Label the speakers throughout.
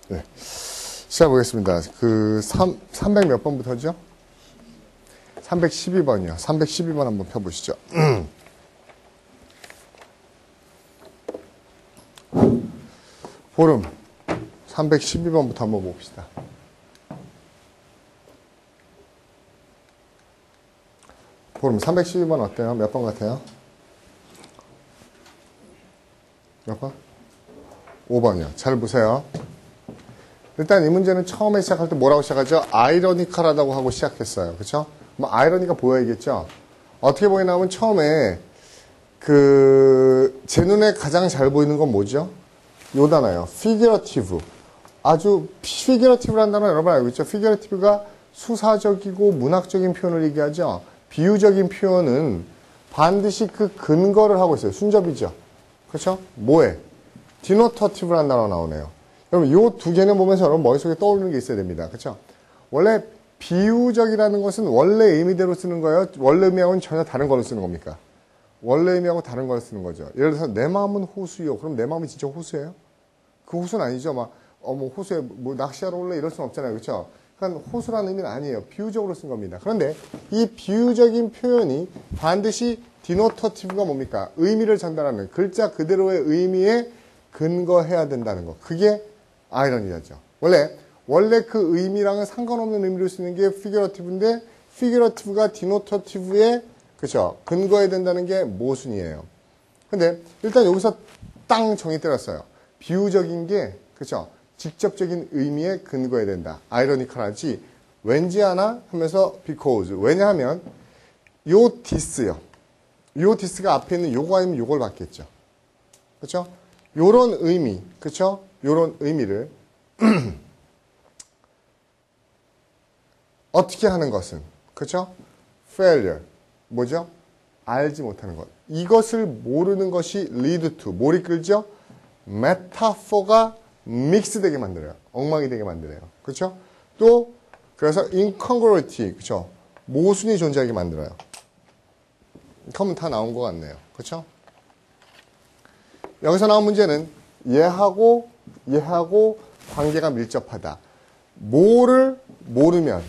Speaker 1: 네. 시작해보겠습니다. 300 몇 번부터죠? 312번이요. 312번 한번 펴보시죠. 보름 312번부터 한번 봅시다. 보름 312번 어때요? 몇 번 같아요? 몇 번? 5번이요. 잘 보세요. 일단 이 문제는 처음에 시작할 때 뭐라고 시작하죠? 아이러니컬하다고 하고 시작했어요. 그렇죠? 뭐 아이러니가 보여야겠죠? 어떻게 보이냐면 처음에 제 눈에 가장 잘 보이는 건 뭐죠? 요 단어예요. figurative. 아주 figurative라는 단어 여러분 알고 있죠? figurative가 수사적이고 문학적인 표현을 얘기하죠. 비유적인 표현은 반드시 그 근거를 하고 있어요. 순접이죠. 그렇죠? 뭐에? denotative라는 단어가 나오네요. 여러분 이 두 개는 보면서 여러분 머릿속에 떠오르는 게 있어야 됩니다. 그렇죠? 원래 비유적이라는 것은 원래 의미대로 쓰는 거예요? 원래 의미하고는 전혀 다른 걸로 쓰는 겁니까? 원래 의미하고 다른 걸 쓰는 거죠. 예를 들어서 내 마음은 호수요. 그럼 내 마음이 진짜 호수예요? 그 호수는 아니죠. 막 뭐 호수에 뭐 낚시하러 올래 이럴 수는 없잖아요. 그렇죠? 그러니까 호수라는 의미는 아니에요. 비유적으로 쓴 겁니다. 그런데 이 비유적인 표현이 반드시 디노터티브가 뭡니까? 의미를 전달하는 글자 그대로의 의미에 근거해야 된다는 거. 그게 아이러니죠. 원래 그 의미랑은 상관없는 의미로 쓰는 게 피규러티브인데 피규러티브가 디노터티브에 그렇죠? 근거해야 된다는 게 모순이에요. 근데 일단 여기서 땅 정의 때렸어요. 비유적인 게 그렇죠? 직접적인 의미에 근거해야 된다. 아이러니컬하지 왠지 하나 하면서 because. 왜냐하면 요 디스요. 요 디스가 앞에 있는 요거 아니면 요걸 받겠죠. 그렇죠? 요런 의미, 그렇죠? 요런 의미를 어떻게 하는 것은 그렇죠? failure. 뭐죠? 알지 못하는 것. 이것을 모르는 것이 lead to. 뭘 이끌죠? 메타포가 믹스되게 만들어요. 엉망이 되게 만드네요. 그렇죠? 또 그래서 incongruity, 그렇죠? 모순이 존재하게 만들어요. 그러면 다 나온 것 같네요. 그렇죠? 여기서 나온 문제는 얘하고 관계가 밀접하다. 뭐를 모르면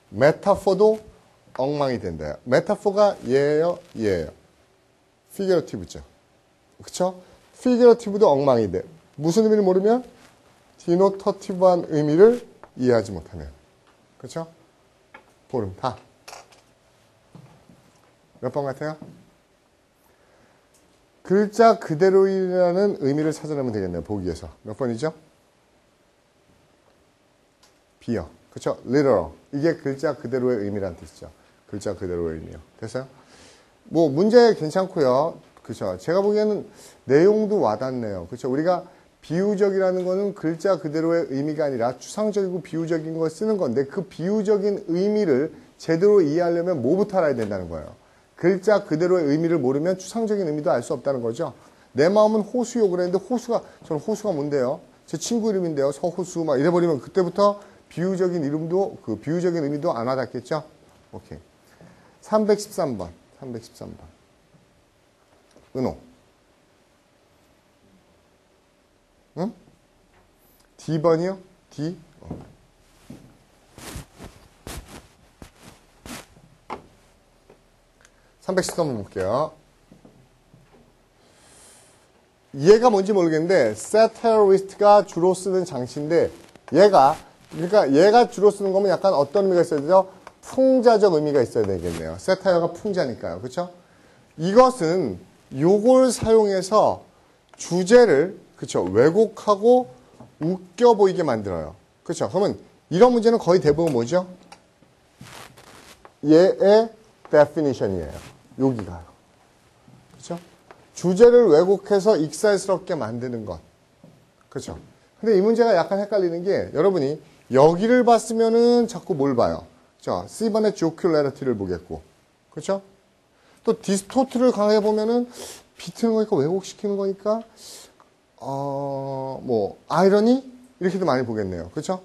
Speaker 1: 메타포도 엉망이 된다. 메타포가 얘예요. 피규러티브죠. 그렇죠? 피규러티브도 엉망이 돼. 무슨 의미를 모르면 디노터티브한 의미를 이해하지 못하면. 그렇죠? 보름 다. 몇 번 같아요? 글자 그대로이라는 의미를 찾아내면 되겠네요. 보기에서. 몇 번이죠? B요. 그렇죠? literal. 이게 글자 그대로의 의미란 뜻이죠. 글자 그대로의 의미요. 됐어요? 뭐 문제 괜찮고요. 그렇죠? 제가 보기에는 내용도 와닿네요. 그렇죠? 우리가 비유적이라는 거는 글자 그대로의 의미가 아니라 추상적이고 비유적인 걸 쓰는 건데 그 비유적인 의미를 제대로 이해하려면 뭐부터 알아야 된다는 거예요. 글자 그대로의 의미를 모르면 추상적인 의미도 알 수 없다는 거죠. 내 마음은 호수요 그랬는데 저는 호수가 뭔데요? 제 친구 이름인데요. 서호수 막 이래버리면 그때부터 비유적인 이름도 비유적인 의미도 안 와닿겠죠? 오케이. 313번. 은호. 응? D번이요? D? 313번 볼게요. 얘가 뭔지 모르겠는데 satirist가 주로 쓰는 장치인데 얘가 주로 쓰는 거면 약간 어떤 의미가 있어야 되죠? 풍자적 의미가 있어야 되겠네요. satire가 풍자니까요. 그렇죠? 이것은 요걸 사용해서 주제를 그렇죠? 왜곡하고 웃겨 보이게 만들어요. 그렇죠? 그러면 이런 문제는 거의 대부분 뭐죠? 얘의 definition이에요. 여기가요. 그렇죠? 주제를 왜곡해서 익살스럽게 만드는 것. 그렇죠? 근데 이 문제가 약간 헷갈리는 게 여러분이 여기를 봤으면은 자꾸 뭘 봐요? 자, C번의 jocularity를 보겠고. 그렇죠? 또 디스토트를 강하게 보면은 비트는 거니까 왜곡시키는 거니까 아이러니? 이렇게도 많이 보겠네요. 그렇죠?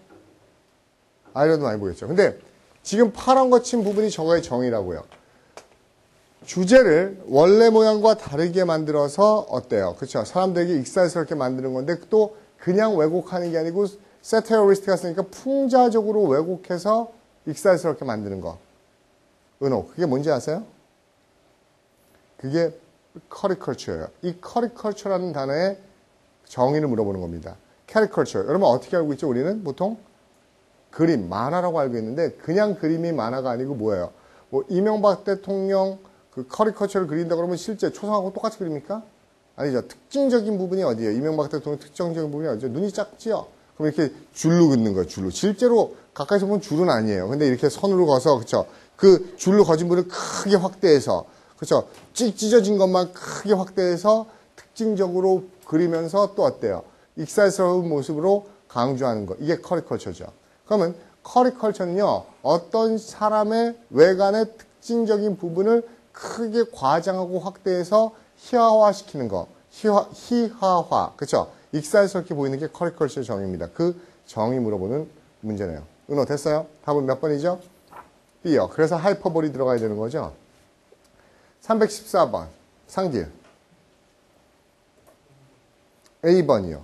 Speaker 1: 아이러니도 많이 보겠죠. 근데 지금 파란 거 친 부분이 저거의 정의라고요. 주제를 원래 모양과 다르게 만들어서 어때요? 그렇죠? 사람들에게 익살스럽게 만드는 건데 또 그냥 왜곡하는 게 아니고 세테어리스트가 쓰니까 풍자적으로 왜곡해서 익살스럽게 만드는 거. 은호, 그게 뭔지 아세요? 그게 커리컬처예요. 이 커리컬처라는 단어의 정의를 물어보는 겁니다. 캐리컬처. 여러분 어떻게 알고 있죠? 우리는 보통 그림, 만화라고 알고 있는데 그냥 그림이 만화가 아니고 뭐예요? 뭐 이명박 대통령 그 커리컬처를 그린다 그러면 실제 초상하고 똑같이 그립니까? 아니죠. 특징적인 부분이 어디예요? 이명박 대통령 특징적인 부분이 어디죠? 눈이 작지요? 그럼 이렇게 줄로 긋는 거예요. 줄로. 실제로 가까이서 보면 줄은 아니에요. 근데 이렇게 선으로 거서 그렇죠? 그 줄로 거진 부분을 크게 확대해서 그렇죠? 찢어진 것만 크게 확대해서 특징적으로 그리면서 또 어때요? 익살스러운 모습으로 강조하는 거. 이게 커리컬처죠. 그러면 커리컬처는요. 어떤 사람의 외관의 특징적인 부분을 크게 과장하고 확대해서 희화화시키는 거. 희화화. 그렇죠? 익살스럽게 보이는 게 커리컬처 정의입니다. 그 정의 물어보는 문제네요. 은호 됐어요? 답은 몇 번이죠? B요. 그래서 하이퍼볼이 들어가야 되는 거죠. 314번 상길 A번이요.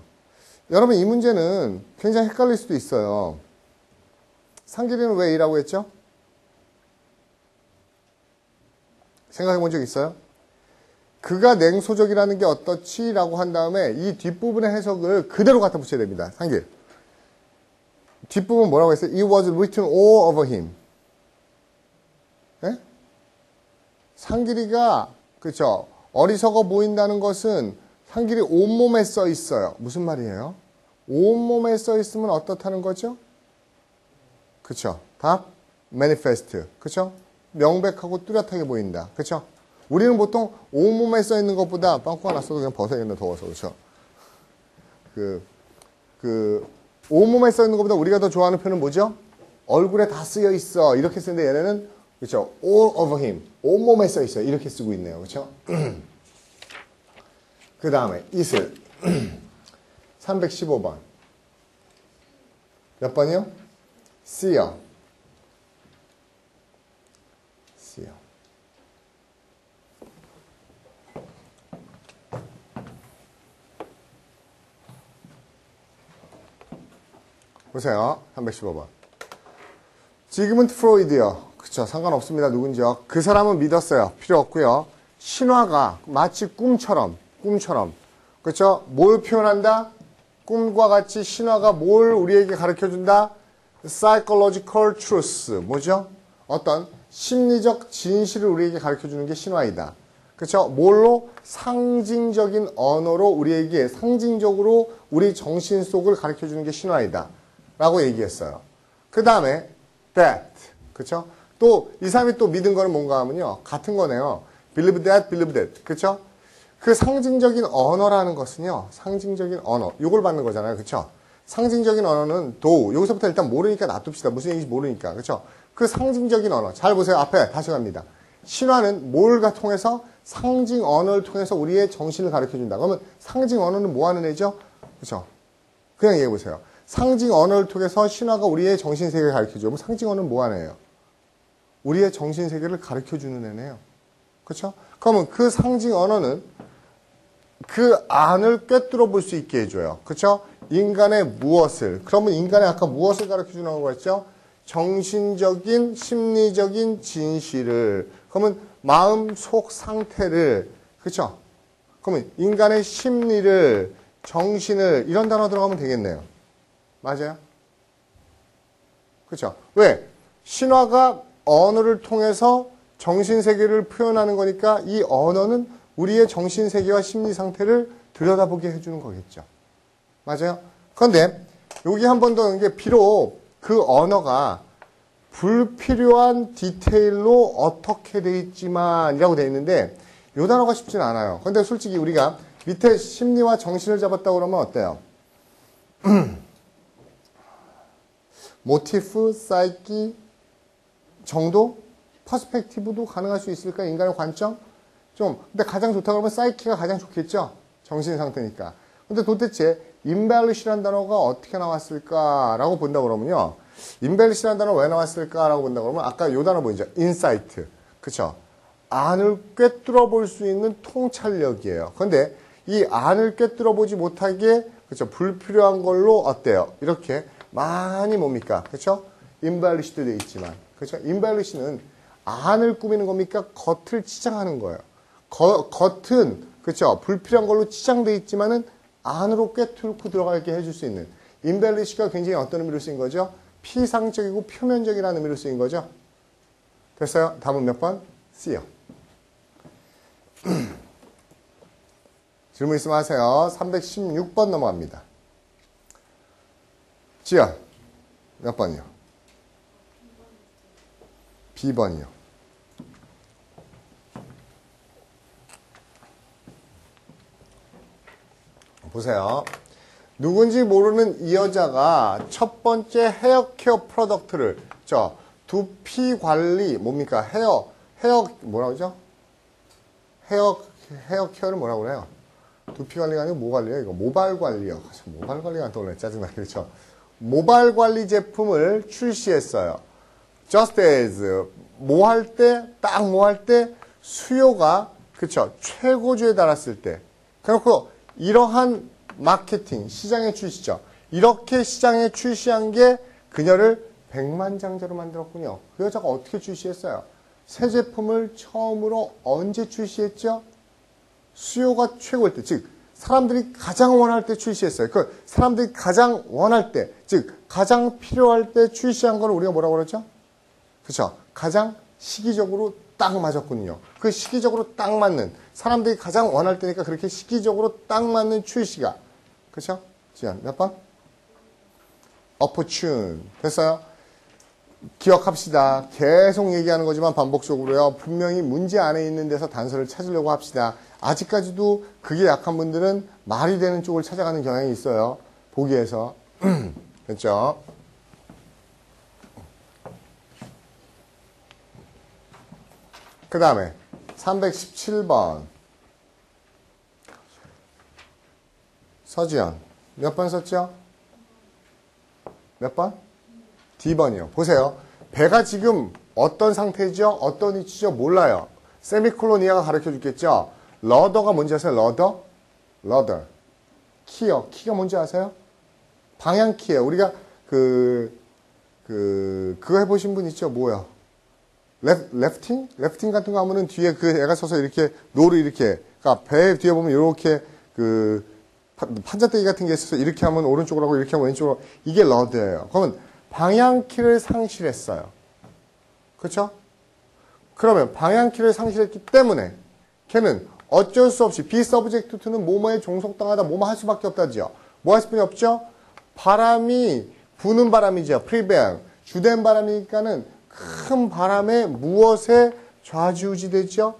Speaker 1: 여러분 이 문제는 굉장히 헷갈릴 수도 있어요. 상길이는 왜 A라고 했죠? 생각해 본 적 있어요? 그가 냉소적이라는 게 어떻지? 라고 한 다음에 이 뒷부분의 해석을 그대로 갖다 붙여야 됩니다. 상길. 뒷부분 뭐라고 했어요? It was written all over him. 네? 상길이가 그렇죠. 어리석어 보인다는 것은 상길이 온몸에 써 있어요. 무슨 말이에요? 온몸에 써 있으면 어떻다는 거죠? 그렇죠. 답 manifest. 그렇죠? 명백하고 뚜렷하게 보인다. 그렇죠? 우리는 보통 온몸에 써 있는 것보다 빵꾸가 났어도 그냥 벗어야겠네 더워서. 그렇죠? 온몸에 써 있는 것보다 우리가 더 좋아하는 표현은 뭐죠? 얼굴에 다 쓰여 있어. 이렇게 쓰는데 얘네는 그렇죠? all over him. 온몸에 써 있어요. 이렇게 쓰고 있네요. 그렇죠? 그 다음에 이슬 315번 몇 번이요? C요. C요. 보세요. 315번. 지그문트 프로이드요. 그쵸. 상관없습니다. 누군지요. 그 사람은 믿었어요. 필요 없고요. 신화가 마치 꿈처럼. 그쵸. 뭘 표현한다? 꿈과 같이 신화가 뭘 우리에게 가르쳐준다? Psychological truth. 뭐죠? 어떤 심리적 진실을 우리에게 가르쳐주는 게 신화이다. 그쵸. 뭘로? 상징적인 언어로 우리에게 상징적으로 우리 정신 속을 가르쳐주는 게 신화이다. 라고 얘기했어요. 그 다음에 that. 그쵸? 또 이 사람이 또 믿은 거는 뭔가 하면요. 같은 거네요. believe that. 그쵸? 그 상징적인 언어라는 것은요. 상징적인 언어. 요걸 받는 거잖아요. 그쵸? 상징적인 언어는 여기서부터 일단 모르니까 놔둡시다. 무슨 얘기인지 모르니까. 그쵸? 그 상징적인 언어. 잘 보세요. 앞에 다시 갑니다. 신화는 뭘가 통해서? 상징 언어를 통해서 우리의 정신을 가르쳐준다. 그러면 상징 언어는 뭐 하는 애죠? 그쵸? 그냥 얘기해 보세요. 상징 언어를 통해서 신화가 우리의 정신세계를 가르쳐줘요. 그럼 상징 언어는 뭐 하는 애예요? 우리의 정신세계를 가르쳐주는 애네요. 그렇죠? 그러면 그 상징 언어는 그 안을 꿰뚫어 볼 수 있게 해줘요. 그렇죠? 인간의 무엇을. 그러면 인간의 아까 무엇을 가르쳐주는 거였죠? 정신적인, 심리적인 진실을. 그러면 마음 속 상태를. 그렇죠? 그러면 인간의 심리를, 정신을 이런 단어 들어가면 되겠네요. 맞아요? 그렇죠? 왜? 신화가 언어를 통해서 정신세계를 표현하는 거니까 이 언어는 우리의 정신세계와 심리상태를 들여다보게 해주는 거겠죠. 맞아요? 그런데 여기 한 번 더 넣은 게 비록 그 언어가 불필요한 디테일로 어떻게 돼 있지만 이라고 돼 있는데 이 단어가 쉽진 않아요. 근데 솔직히 우리가 밑에 심리와 정신을 잡았다고 그러면 어때요? 모티프, 사이키 정도? 퍼스펙티브도 가능할 수 있을까? 인간의 관점? 근데 가장 좋다고 그러면 사이키가 가장 좋겠죠? 정신 상태니까. 근데 도대체 embellish라는 단어가 어떻게 나왔을까라고 본다 그러면요. embellish라는 단어 왜 나왔을까라고 본다 그러면 아까 이 단어 보이죠? insight. 그쵸? 안을 꿰뚫어 볼 수 있는 통찰력이에요. 그런데 이 안을 꿰뚫어 보지 못하게 그렇죠? 불필요한 걸로 어때요? 이렇게 많이 뭡니까? 그렇죠? embellish도 돼 있지만, 그렇죠? embellish는 안을 꾸미는 겁니까? 겉을 치장하는 거예요. 겉은 그렇죠? 불필요한 걸로 치장돼 있지만은 안으로 꿰뚫고 들어가게 해줄 수 있는 embellish가 굉장히 어떤 의미로 쓰인 거죠? 피상적이고 표면적이라는 의미로 쓰인 거죠. 됐어요? 답은 몇 번? C요. 질문 있으면 하세요. 316번 넘어갑니다. 지연, 몇 번이요? B번이요. 보세요. 누군지 모르는 이 여자가 첫 번째 헤어케어 프로덕트를, 두피 관리, 뭡니까? 뭐라고 그러죠? 헤어케어를 뭐라고 그래요? 두피 관리가 아니고 뭐 관리예요? 이거 모발 관리요. 모발 관리가 안 떠올라요. 짜증나게. 그렇죠? 모발 관리 제품을 출시했어요. Just as, 뭐 할 때, 딱 뭐 할 때, 수요가, 그쵸? 최고조에 달았을 때. 그렇고, 이러한 마케팅, 시장에 출시죠. 이렇게 시장에 출시한 게 그녀를 백만장자로 만들었군요. 그 여자가 어떻게 출시했어요? 새 제품을 처음으로 언제 출시했죠? 수요가 최고일 때, 즉 사람들이 가장 원할 때 출시했어요. 그 사람들이 가장 원할 때, 즉 가장 필요할 때 출시한 걸 우리가 뭐라고 그러죠? 그렇죠? 가장 시기적으로 딱 맞았군요. 그 시기적으로 딱 맞는, 사람들이 가장 원할 때니까 그렇게 시기적으로 딱 맞는 출시가, 그렇죠? 지연 몇 번? opportune. 됐어요? 기억합시다. 계속 얘기하는 거지만 반복적으로요. 분명히 문제 안에 있는 데서 단서를 찾으려고 합시다. 아직까지도 그게 약한 분들은 말이 되는 쪽을 찾아가는 경향이 있어요. 보기에서. 됐죠? 그 다음에 317번. 서지연. 몇 번 썼죠? 몇 번? D번이요. 보세요. 배가 지금 어떤 상태죠? 어떤 위치죠? 몰라요. 세미콜론 이하가 가르쳐 주겠죠? 러더가 뭔지 아세요? 러더? 러더. 키요. 키가 뭔지 아세요? 방향키예요. 우리가 그거 해보신 분 있죠? 뭐야? 래프팅? 래프팅 같은 거 하면은 뒤에 그 애가 서서 이렇게 노를 이렇게, 그러니까 배 뒤에 보면 이렇게 판자떼기 같은 게 있어서 이렇게 하면 오른쪽으로 하고 이렇게 하면 왼쪽으로. 이게 러더예요. 그러면 방향키를 상실했어요. 그렇죠? 그러면 방향키를 상실했기 때문에 걔는 어쩔 수 없이 be subject to는 뭐뭐에 종속당하다 뭐뭐 할 수밖에 없다죠. 뭐 할 수밖에 없죠? 바람이 부는 바람이죠. prevail. 주된 바람이니까는 큰 바람에 무엇에 좌지우지되죠?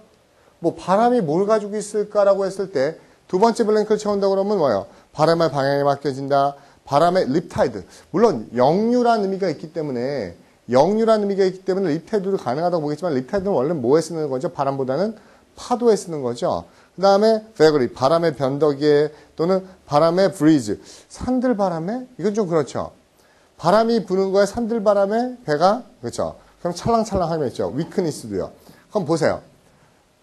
Speaker 1: 뭐 바람이 뭘 가지고 있을까라고 했을 때 두 번째 블랭크를 채운다고 그러면 뭐예요? 바람의 방향에 맡겨진다. 바람의 립타이드. 물론 역류라는 의미가 있기 때문에 립타이드도 가능하다고 보겠지만 립타이드는 원래 뭐에 쓰는 거죠? 바람보다는 파도에 쓰는 거죠. 그 다음에 베그리, 바람의 변덕에 또는 바람의 브리즈, 산들바람에? 이건 좀 그렇죠. 바람이 부는 거에 산들바람에 배가, 그렇죠. 그럼 찰랑찰랑하면 있죠. 위크니스도요. 그럼 보세요.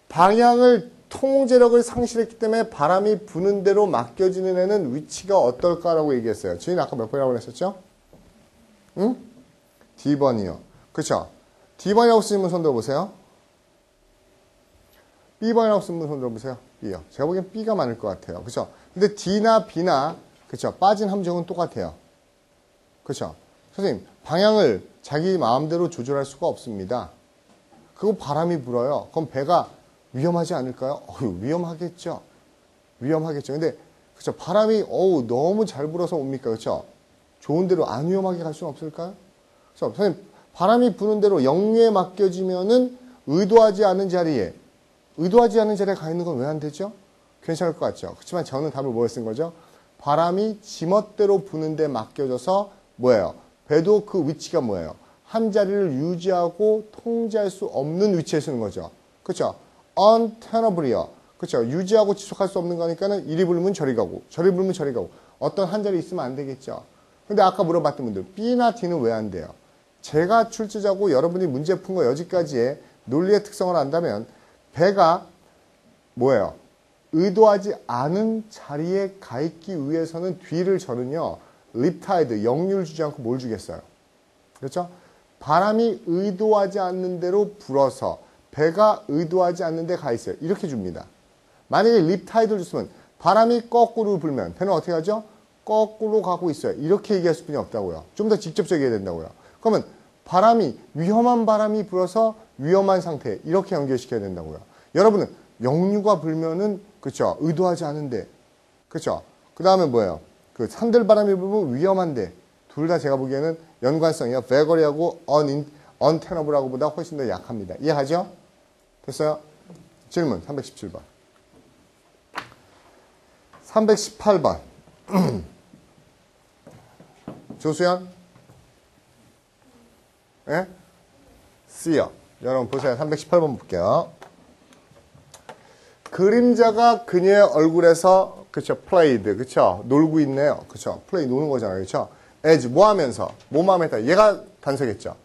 Speaker 1: 방향을 통제력을 상실했기 때문에 바람이 부는 대로 맡겨지는 애는 위치가 어떨까라고 얘기했어요. 지금 아까 몇 번이라고 그랬었죠? 응? D번이요. 그렇죠? D번이라고 쓰시면 손 들어보세요. B번이라고 쓰면 손 들어보세요. B요. 제가 보기엔 B가 많을 것 같아요. 그렇죠? 근데 D나 B나 그렇죠? 빠진 함정은 똑같아요. 그렇죠? 선생님, 방향을 자기 마음대로 조절할 수가 없습니다. 그거 바람이 불어요. 그럼 배가 위험하지 않을까요? 위험하겠죠. 위험하겠죠. 근데 그렇죠. 바람이 너무 잘 불어서 옵니까? 그렇죠? 좋은 대로 안 위험하게 갈 수는 없을까요? 그렇죠. 선생님, 바람이 부는 대로 역류에 맡겨지면은 의도하지 않은 자리에 가 있는 건 왜 안 되죠? 괜찮을 것 같죠. 그렇지만 저는 답을 뭐에 쓴 거죠? 바람이 지멋대로 부는 데 맡겨져서 뭐예요? 배도 그 위치가 뭐예요? 한 자리를 유지하고 통제할 수 없는 위치에 쓰는 거죠. 그렇죠? untenable이요. 그렇죠? 유지하고 지속할 수 없는 거니까는 이리 불면 저리 가고, 저리 불면 저리 가고, 어떤 한 자리 있으면 안 되겠죠. 근데 아까 물어봤던 분들, B나 D는 왜 안 돼요? 제가 출제자고 여러분이 문제 푼 거 여기까지의 논리의 특성을 안다면, 배가 뭐예요? 의도하지 않은 자리에 가 있기 위해서는 뒤를 저는요, 립타이드, 역류를 주지 않고 뭘 주겠어요? 그렇죠? 바람이 의도하지 않는 대로 불어서 배가 의도하지 않는 데 가 있어요. 이렇게 줍니다. 만약에 립타이드를 줬으면 바람이 거꾸로 불면 배는 어떻게 하죠? 거꾸로 가고 있어요. 이렇게 얘기할 수뿐이 없다고요. 좀 더 직접적이게 해야 된다고요. 그러면 바람이 위험한 바람이 불어서 위험한 상태 이렇게 연결시켜야 된다고요. 여러분은 역류가 불면은 그렇죠. 의도하지 않은데 그렇죠. 그 다음에 뭐예요? 그 산들바람이 불면 위험한데 둘 다 제가 보기에는 연관성이요. 베거리하고 언테너블하고 보다 훨씬 더 약합니다. 이해하죠? 됐어요? 질문 317번. 318번. 조수연? 예? C요. 여러분 보세요. 318번 볼게요. 그림자가 그녀의 얼굴에서 그쵸 played 그쵸 놀고 있네요. 그쵸 play 노는 거잖아요. 그쵸 as 뭐 하면서 뭐만 했다. 얘가 단서겠죠.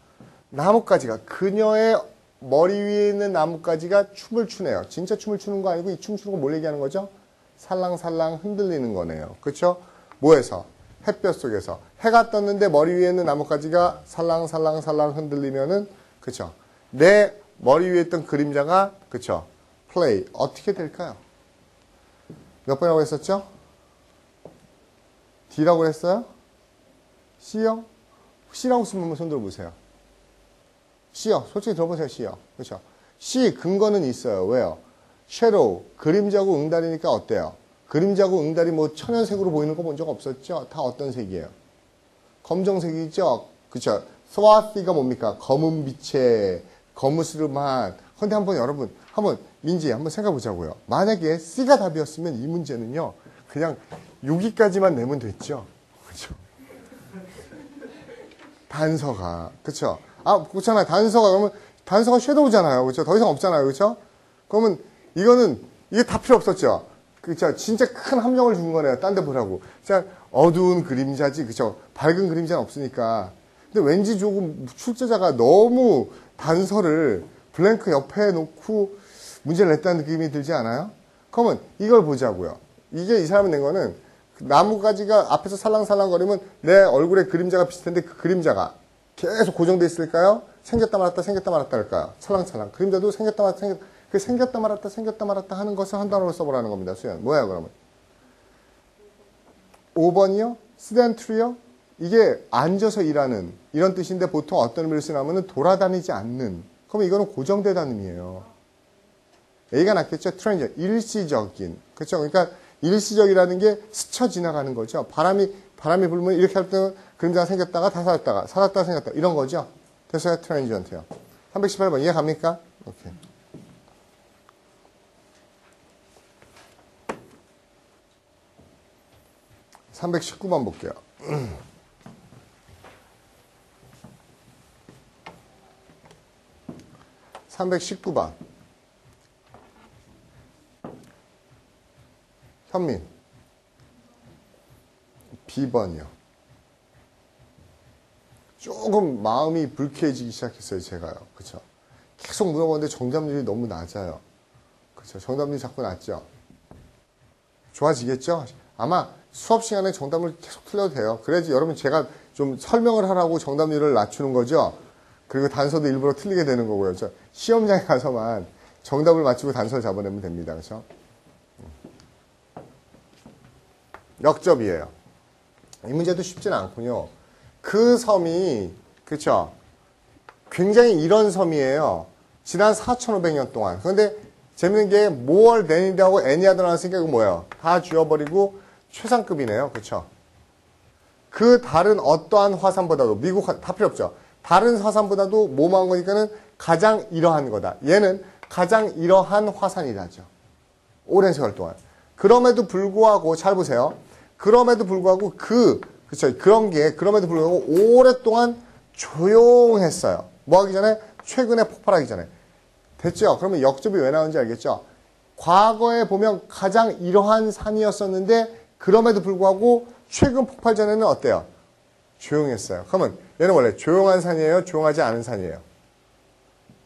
Speaker 1: 나뭇가지가 그녀의 머리 위에 있는 나뭇가지가 춤을 추네요. 진짜 춤을 추는 거 아니고 이 춤 추는 거 뭘 얘기하는 거죠? 살랑살랑 흔들리는 거네요. 그쵸 뭐에서? 햇볕 속에서 해가 떴는데 머리 위에 있는 나뭇가지가 살랑살랑 흔들리면은 그쵸 내 머리 위에 있던 그림자가 그쵸 play 어떻게 될까요? 몇 번이라고 했었죠? D라고 했어요? C요? C라고 쓰면 손 들어보세요. C요. 솔직히 들어보세요. C요. 그렇죠? C 근거는 있어요. 왜요? shadow 그림자고 응달이니까 어때요? 그림자고 응달이 뭐 천연색으로 보이는 거 본 적 없었죠? 다 어떤 색이에요? 검정색이죠? 그렇죠? swarthy가 뭡니까? 검은 빛에 거무스름한. 근데 한번 여러분 한번 민지 한번 생각해 보자고요. 만약에 C가 답이었으면 이 문제는요. 그냥 여기까지만 내면 됐죠. 그렇죠? 단서가 그렇죠? 아 그렇잖아요. 단서가 그러면 단서가 섀도우잖아요. 그렇죠? 더 이상 없잖아요. 그렇죠? 그러면 이거는 이게 다 필요 없었죠. 그렇죠? 진짜 큰 함정을 준 거네요. 딴 데 보라고. 진짜 어두운 그림자지. 그렇죠? 밝은 그림자는 없으니까. 근데 왠지 조금 출제자가 너무 단서를 블랭크 옆에 놓고 문제를 냈다는 느낌이 들지 않아요? 그러면 이걸 보자고요. 이게 이 사람이 낸 거는 나뭇가지가 앞에서 살랑살랑거리면 내 얼굴에 그림자가 비슷한데 그 그림자가 계속 고정돼 있을까요? 생겼다 말았다 생겼다 말았다 할까요? 찰랑찰랑. 그림자도 생겼다 말았다 생겼다 말았다 하는 것을 한 단어로 써보라는 겁니다. 수연. 뭐예요 그러면? 5번이요? sedentary요? 이게 앉아서 일하는 이런 뜻인데 보통 어떤 의미를 쓰냐면 돌아다니지 않는. 그럼 이거는 고정되다는 의미예요. A가 낫겠죠? transient. 일시적인. 그렇죠? 그러니까 일시적이라는 게 스쳐 지나가는 거죠. 바람이 불면 이렇게 할 때는 그림자가 생겼다가 다 사라졌다가 생겼다. 이런 거죠. 됐어요? 트랜지언트요. 318번 이해 갑니까? 오케이. (319번) 볼게요. 319번. 현민. B번이요. 조금 마음이 불쾌해지기 시작했어요, 제가요. 그쵸? 계속 물어보는데 정답률이 너무 낮아요. 그쵸? 정답률이 자꾸 낮죠? 좋아지겠죠? 아마 수업 시간에 정답을 계속 틀려도 돼요. 그래야지 여러분 제가 좀 설명을 하라고 정답률을 낮추는 거죠? 그리고 단서도 일부러 틀리게 되는 거고요. 시험장에 가서만 정답을 맞추고 단서를 잡아내면 됩니다. 그렇죠? 역접이에요. 이 문제도 쉽지는 않군요. 그 섬이 그렇죠? 굉장히 이런 섬이에요. 지난 4,500년 동안. 그런데 재밌는 게 more than이라고 anyother라는 생각은 뭐예요? 다 지워버리고 최상급이네요. 그렇죠? 그 다른 어떠한 화산보다도 미국 다 필요 없죠. 다른 화산보다도 뭐만 거니까는 가장 이러한 거다. 얘는 가장 이러한 화산이라죠. 오랜 세월 동안. 그럼에도 불구하고 잘 보세요. 그럼에도 불구하고 그렇죠. 그럼에도 불구하고 오랫동안 조용했어요. 뭐 하기 전에? 최근에 폭발하기 전에. 됐죠? 그러면 역접이 왜 나오는지 알겠죠? 과거에 보면 가장 이러한 산이었었는데 그럼에도 불구하고 최근 폭발 전에는 어때요? 조용했어요. 그러면 얘는 원래 조용한 산이에요? 조용하지 않은 산이에요?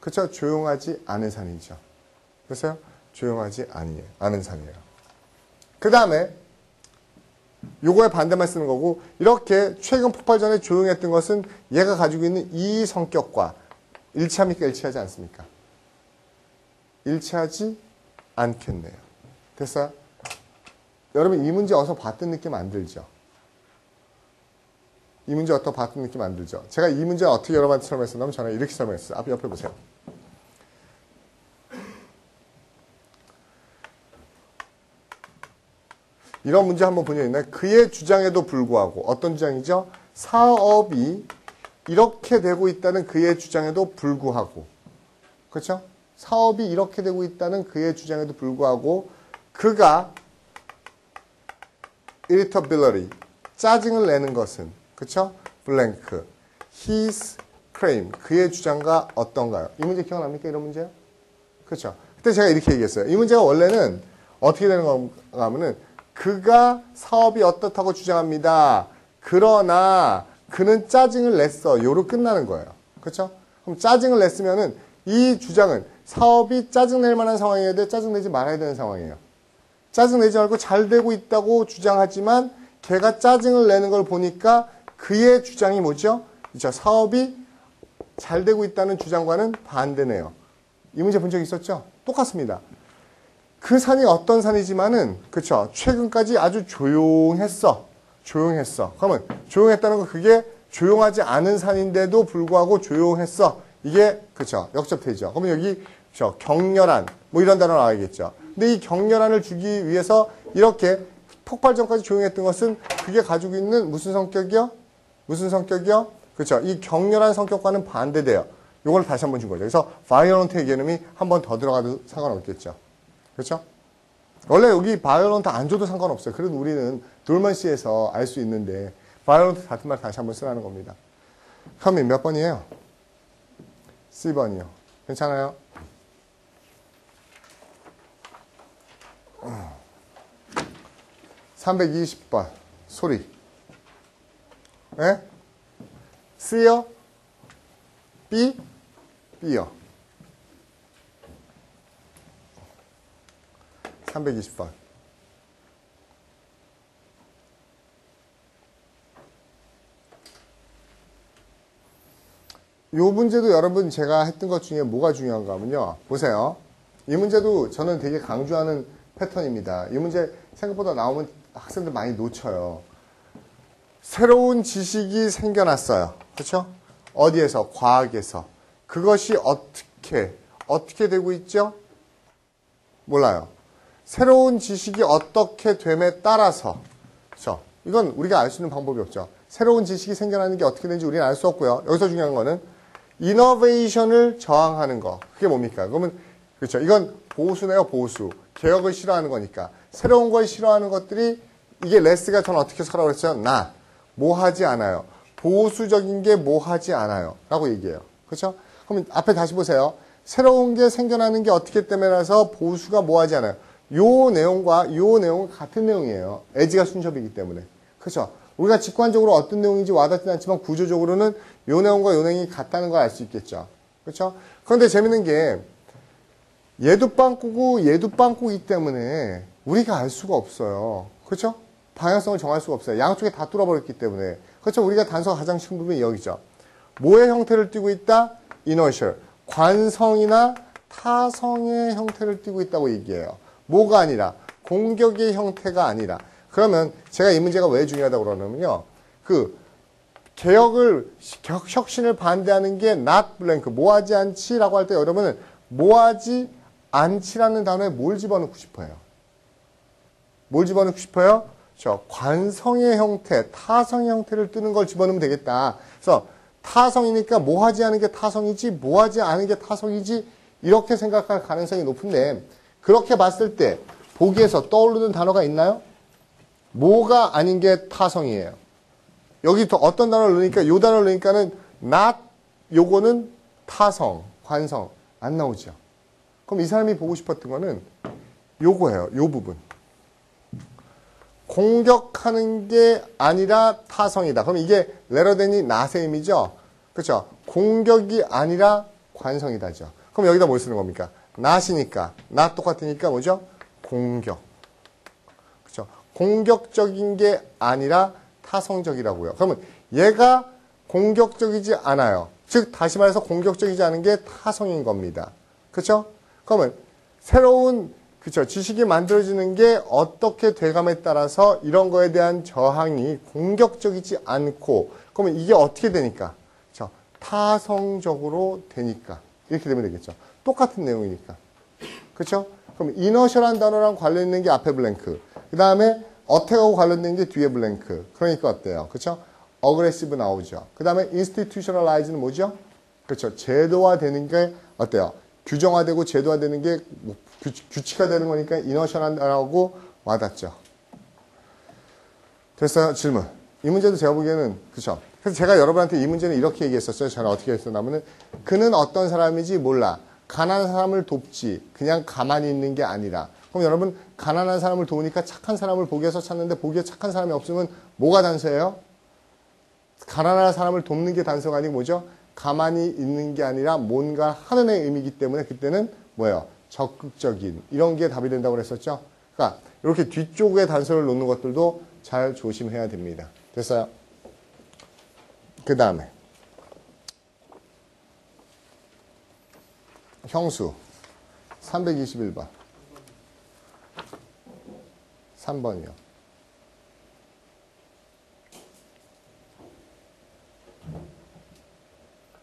Speaker 1: 그렇죠? 조용하지 않은 산이죠. 그래서요? 조용하지 않은 산이에요. 그 다음에 요거에 반대만 쓰는 거고, 이렇게 최근 폭발 전에 조용했던 것은 얘가 가지고 있는 이 성격과 일치합니까? 일치하지 않습니까? 일치하지 않겠네요. 됐어요? 여러분 이 문제 어서 봤던 느낌 안 들죠? 이 문제 어떤 봤던 느낌 안 들죠? 제가 이 문제 어떻게 여러분한테 설명했었냐면 저는 이렇게 설명했어요. 앞에 옆에 보세요. 이런 문제 한번 본 적 있나요? 그의 주장에도 불구하고 어떤 주장이죠? 사업이 이렇게 되고 있다는 그의 주장에도 불구하고, 그렇죠? 사업이 이렇게 되고 있다는 그의 주장에도 불구하고 그가 irritability, 짜증을 내는 것은, 그렇죠? blank, his claim, 그의 주장과 어떤가요? 이 문제 기억납니까? 이런 문제요? 그렇죠? 그때 제가 이렇게 얘기했어요. 이 문제가 원래는 어떻게 되는 건가 하면은 그가 사업이 어떻다고 주장합니다. 그러나 그는 짜증을 냈어. 요로 끝나는 거예요. 그렇죠? 그럼 짜증을 냈으면은 이 주장은 사업이 짜증낼 만한 상황이어야 돼? 짜증내지 말아야 되는 상황이에요. 짜증내지 말고 잘 되고 있다고 주장하지만 걔가 짜증을 내는 걸 보니까 그의 주장이 뭐죠? 그렇죠? 사업이 잘 되고 있다는 주장과는 반대네요. 이 문제 본 적 있었죠? 똑같습니다. 그 산이 어떤 산이지만은, 그쵸? 최근까지 아주 조용했어. 조용했어. 그러면 조용했다는 건 그게 조용하지 않은 산인데도 불구하고 조용했어. 이게, 그쵸? 역접되죠. 그러면 여기, 그쵸? 격렬한, 뭐 이런 단어 나와야겠죠. 근데 이 격렬한을 주기 위해서 이렇게 폭발 전까지 조용했던 것은 그게 가지고 있는 무슨 성격이요? 무슨 성격이요? 그쵸? 이 격렬한 성격과는 반대돼요. 요걸 다시 한번 준 거죠. 그래서 violent의 개념이 한 번 더 들어가도 상관없겠죠. 그렇죠? 원래 여기 바이올런트 안 줘도 상관없어요. 그래도 우리는 돌먼시에서 알 수 있는데 바이올런트 같은 말 다시 한번 쓰라는 겁니다. 그러면 몇 번이에요? C번이요. 괜찮아요? 음. 320번 소리. 예? C요? B? B요. 320번. 이 문제도 여러분 제가 했던 것 중에 뭐가 중요한가 하면요. 보세요. 이 문제도 저는 되게 강조하는 패턴입니다. 이 문제 생각보다 나오면 학생들 많이 놓쳐요. 새로운 지식이 생겨났어요. 그렇죠? 어디에서? 과학에서. 그것이 어떻게 되고 있죠? 몰라요. 새로운 지식이 어떻게 됨에 따라서, 그렇죠? 이건 우리가 알 수 있는 방법이 없죠. 새로운 지식이 생겨나는 게 어떻게 되는지 우리는 알 수 없고요. 여기서 중요한 거는 이노베이션을 저항하는 거. 그게 뭡니까? 그러면 그렇죠. 이건 보수네요, 보수. 개혁을 싫어하는 거니까. 새로운 걸 싫어하는 것들이 이게 레스가 전 어떻게 서라고 그랬죠? not. 뭐 하지 않아요. 보수적인 게 뭐 하지 않아요. 라고 얘기해요. 그렇죠? 그럼 앞에 다시 보세요. 새로운 게 생겨나는 게 어떻게 때문에라서 보수가 뭐 하지 않아요. 요 내용과 요 내용은 같은 내용이에요. 에지가 순접이기 때문에. 그렇죠? 우리가 직관적으로 어떤 내용인지 와닿지는 않지만 구조적으로는 요 내용과 요 내용이 같다는 걸 알 수 있겠죠. 그렇죠? 그런데 재밌는 게 얘도 빵꾸고 얘도 빵꾸이기 때문에 우리가 알 수가 없어요. 그렇죠? 방향성을 정할 수가 없어요. 양쪽에 다 뚫어버렸기 때문에. 그렇죠? 우리가 단서가 가장 큰 부분이 여기죠. 뭐의 형태를 띠고 있다? inertial. 관성이나 타성의 형태를 띠고 있다고 얘기해요. 뭐가 아니라 공격의 형태가 아니라. 그러면 제가 이 문제가 왜 중요하다고 그러냐면요. 혁신을 반대하는 게 not blank, 뭐하지 않지라고 할 때 여러분은 뭐하지 않지라는 단어에 뭘 집어넣고 싶어요? 뭘 집어넣고 싶어요? 관성의 형태, 타성의 형태를 뜨는 걸 집어넣으면 되겠다. 그래서 타성이니까 뭐하지 않은 게 타성이지, 뭐하지 않은 게 타성이지 이렇게 생각할 가능성이 높은데 그렇게 봤을 때 보기에서 떠오르는 단어가 있나요? 뭐가 아닌 게 타성이에요. 여기 또 어떤 단어를 넣으니까 요 단어를 넣으니까는 not 요거는 타성, 관성 안 나오죠. 그럼 이 사람이 보고 싶었던 거는 요거예요. 요 부분. 공격하는 게 아니라 타성이다. 그럼 이게 레러덴이 not의 의미죠. 그렇죠? 공격이 아니라 관성이다죠. 그럼 여기다 뭘 쓰는 겁니까? not이니까 not 똑같으니까 뭐죠? 공격. 공격적인 게 아니라 타성적이라고요. 그러면 얘가 공격적이지 않아요. 즉 다시 말해서 공격적이지 않은 게 타성인 겁니다. 그렇죠? 그러면 새로운 그렇죠. 지식이 만들어지는 게 어떻게 돼감에 따라서 이런 거에 대한 저항이 공격적이지 않고 그러면 이게 어떻게 되니까? 그렇죠? 타성적으로 되니까 이렇게 되면 되겠죠. 똑같은 내용이니까. 그렇죠? 그럼 이너셜한 단어랑 관련 있는 게 앞에 블랭크. 그 다음에 어택하고 관련된 게 뒤에 블랭크. 그러니까 어때요? 그렇죠? 어그레시브 나오죠. 그 다음에 institutionalize는 뭐죠? 그렇죠. 제도화되는 게 어때요? 규정화되고 제도화되는 게 규칙화되는 거니까 이너셜한다고 와닿죠. 됐어요? 질문. 이 문제도 제가 보기에는 그렇죠. 그래서 제가 여러분한테 이 문제는 이렇게 얘기했었어요. 저는 어떻게 했었냐면은 그는 어떤 사람인지 몰라. 가난한 사람을 돕지. 그냥 가만히 있는 게 아니라. 그럼 여러분 가난한 사람을 도우니까 착한 사람을 보기에서 찾는데 보기에 착한 사람이 없으면 뭐가 단서예요? 가난한 사람을 돕는 게 단서가 아니고 뭐죠? 가만히 있는 게 아니라 뭔가 하는 의 의미이기 때문에 그때는 뭐예요? 적극적인 이런 게 답이 된다고 그랬었죠. 그러니까 이렇게 뒤쪽에 단서를 놓는 것들도 잘 조심해야 됩니다. 됐어요? 그 다음에 형수 321번 3번이요.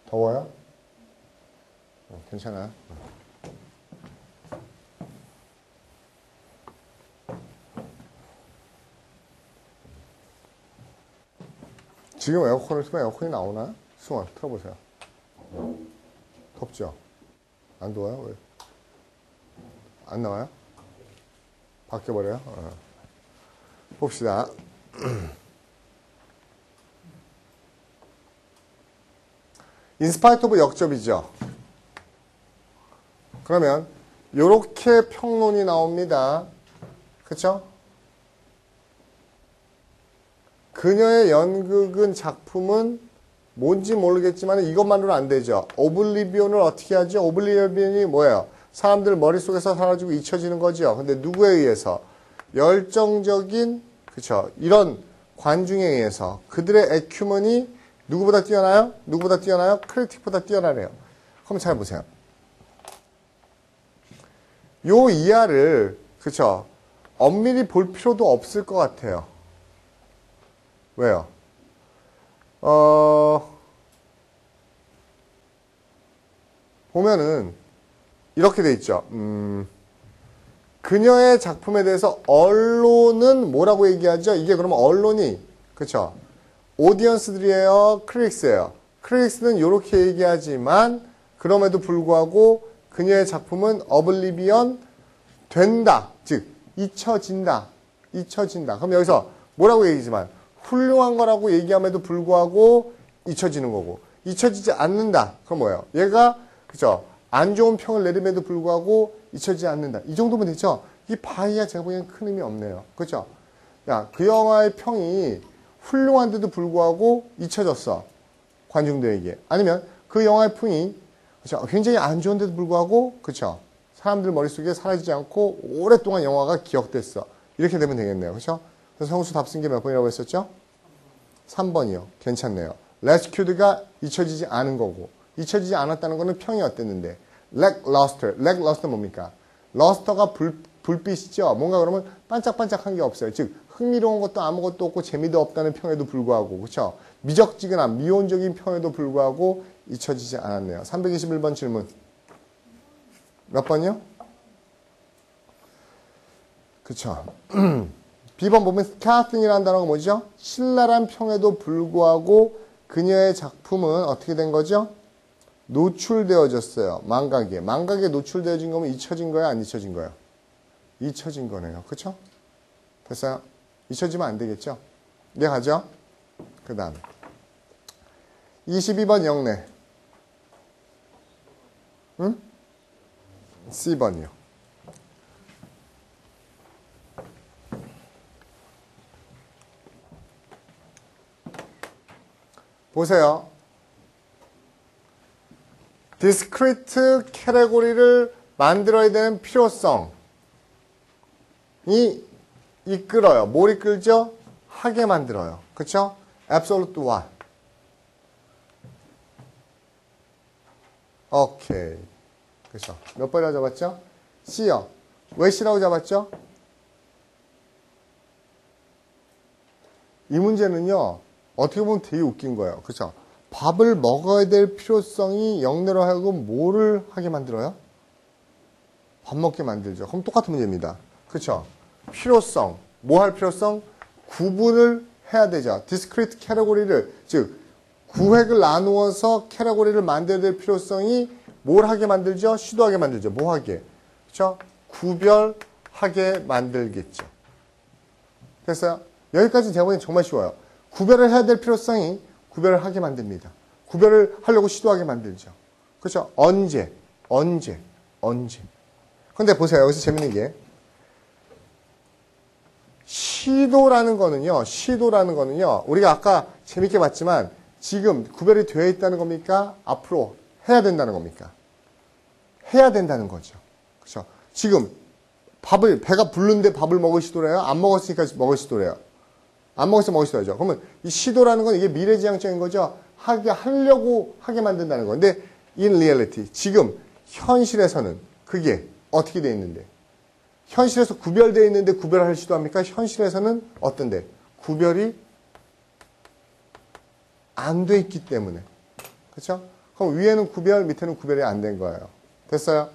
Speaker 1: 더워요? 괜찮아요? 지금 에어컨을 틀면 에어컨이 나오나요? 수원 틀어보세요. 덥죠? 안 더워요? 왜? 안 나와요? 바뀌어버려요? 봅시다. 인스파이트 오브 역접이죠. 그러면 요렇게 평론이 나옵니다. 그쵸? 그녀의 연극은 작품은 뭔지 모르겠지만 이것만으로는 안 되죠. 오블리비온을 어떻게 하죠? 오블리비온이 뭐예요? 사람들 머릿속에서 사라지고 잊혀지는 거죠. 근데 누구에 의해서? 열정적인 그쵸? 이런 관중에 의해서 그들의 에큐먼이 누구보다 뛰어나요? 누구보다 뛰어나요? 크리틱보다 뛰어나네요. 그럼 잘 보세요. 요 이하를 그쵸? 엄밀히 볼 필요도 없을 것 같아요. 왜요? 보면은 이렇게 돼 있죠. 그녀의 작품에 대해서 언론은 뭐라고 얘기하죠? 이게 그러면 언론이 그쵸? 오디언스들이에요? 크리틱스예요? 크리틱스는 이렇게 얘기하지만 그럼에도 불구하고 그녀의 작품은 어블리비언 된다. 즉 잊혀진다. 잊혀진다. 그럼 여기서 뭐라고 얘기하지만 훌륭한 거라고 얘기함에도 불구하고 잊혀지는 거고 잊혀지지 않는다. 그럼 뭐예요? 얘가 그죠? 안 좋은 평을 내림에도 불구하고 잊혀지지 않는다. 이 정도면 되죠? 이 바이야 제가 보기엔 큰 의미 없네요. 그죠? 야, 그 영화의 평이 훌륭한데도 불구하고 잊혀졌어. 관중들에게. 아니면 그 영화의 평이 그죠? 굉장히 안 좋은데도 불구하고 그죠? 사람들 머릿속에 사라지지 않고 오랫동안 영화가 기억됐어. 이렇게 되면 되겠네요. 그죠? 그래서 성수 답 쓴 게 몇 번이라고 했었죠? 3번이요. 괜찮네요. rescued가 잊혀지지 않은 거고 잊혀지지 않았다는 거는 평이 어땠는데 lackluster. lackluster 뭡니까? luster가 불빛이죠. 뭔가 그러면 반짝반짝한 게 없어요. 즉 흥미로운 것도 아무것도 없고 재미도 없다는 평에도 불구하고 그렇죠? 미적지근한 미온적인 평에도 불구하고 잊혀지지 않았네요. 321번 질문. 몇 번이요? 그쵸. B번 보면 scathing이라는 단어가 뭐죠? 신랄한 평에도 불구하고 그녀의 작품은 어떻게 된 거죠? 노출되어졌어요. 망각에. 망각에 노출되어진 거면 잊혀진 거예요? 안 잊혀진 거예요? 잊혀진 거네요. 그쵸? 됐어요? 잊혀지면 안 되겠죠? 네, 가죠? 그 다음 22번 영래. 응? C번이요. 보세요. 디스크리트 캐테고리를 만들어야 되는 필요성이 이끌어요. 뭘 이끌죠? 하게 만들어요. 그쵸? absolute what? 오케이. 그쵸? 몇 번이나 잡았죠? C요. 왜 C라고 잡았죠? 이 문제는요, 어떻게 보면 되게 웃긴 거예요. 그쵸? 밥을 먹어야 될 필요성이 영내로 하여금 뭐를 하게 만들어요? 밥 먹게 만들죠. 그럼 똑같은 문제입니다. 그쵸? 필요성. 뭐 할 필요성? 구분을 해야 되죠. discrete category를, 즉, 구획을 나누어서 캐테고리를 만들어야 될 필요성이 뭘 하게 만들죠? 시도하게 만들죠. 뭐 하게? 그쵸? 구별하게 만들겠죠. 됐어요? 여기까지 대본이 정말 쉬워요. 구별을 해야 될 필요성이 구별을 하게 만듭니다. 구별을 하려고 시도하게 만들죠. 그렇죠? 언제. 근데 보세요. 여기서 재밌는 게 시도라는 거는요. 우리가 아까 재밌게 봤지만 지금 구별이 되어 있다는 겁니까? 앞으로 해야 된다는 겁니까? 해야 된다는 거죠. 그렇죠? 지금 배가 부른데 밥을 먹을 시도래요? 안 먹었으니까 먹을 시도래요? 안 먹었으면 먹을 시도하죠. 그러면 이 시도라는 건 이게 미래지향적인 거죠. 하려고 하게 만든다는 거. 근데 in reality, 지금 현실에서는 그게 어떻게 돼 있는데? 현실에서 구별되어 있는데 구별할 시도합니까? 현실에서는 어떤데? 구별이 안 돼 있기 때문에. 그렇죠? 그럼 위에는 구별, 밑에는 구별이 안 된 거예요. 됐어요?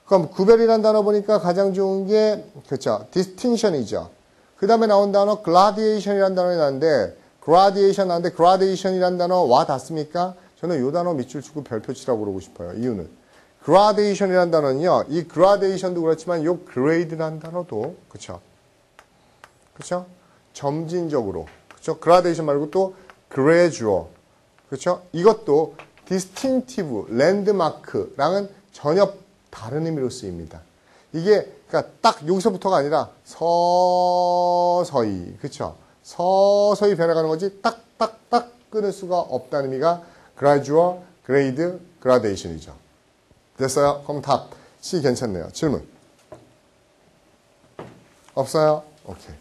Speaker 1: 그럼 구별이라는 단어 보니까 가장 좋은 게 그렇죠? distinction이죠. 그 다음에 나온 단어 gradation이라는 단어가 나왔는데 gradation이라는 단어 와 닿습니까? 저는 이 단어 밑줄 치고 별표 치라고 그러고 싶어요. 이유는 gradation이라는 단어는요. 이 gradation도 그렇지만 이 grade라는 단어도 그렇죠? 그렇죠? 점진적으로 그렇죠? gradation 말고 또 gradual 그렇죠? 이것도 distinctive, landmark랑은 전혀 다른 의미로 쓰입니다. 이게 그러니까 딱 여기서부터가 아니라 서서히 그렇죠? 서서히 변해가는 거지 딱딱딱 끊을 수가 없다는 의미가 gradual, grade, gradation이죠. 됐어요? 그럼 답 C 괜찮네요. 질문 없어요? 오케이.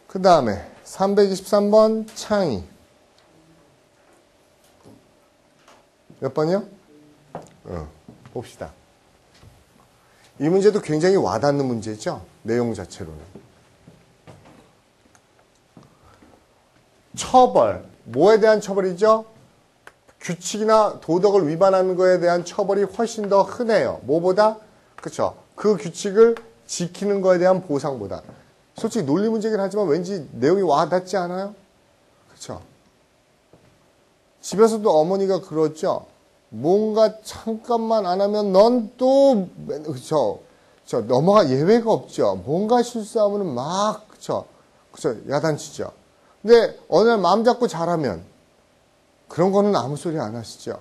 Speaker 1: 그 다음에 323번 창의 몇 번이요? 봅시다. 이 문제도 굉장히 와닿는 문제죠. 내용 자체로는. 처벌. 뭐에 대한 처벌이죠? 규칙이나 도덕을 위반하는 거에 대한 처벌이 훨씬 더 흔해요. 뭐보다? 그렇죠. 그 규칙을 지키는 거에 대한 보상보다. 솔직히 논리 문제긴 하지만 왠지 내용이 와닿지 않아요? 그렇죠. 집에서도 어머니가 그러죠. 뭔가 잠깐만 안 하면 넌 또 그렇죠. 넘어가 예외가 없죠. 뭔가 실수하면 막 그렇죠. 야단치죠. 근데 어느 날 마음 잡고 잘하면 그런 거는 아무 소리 안 하시죠.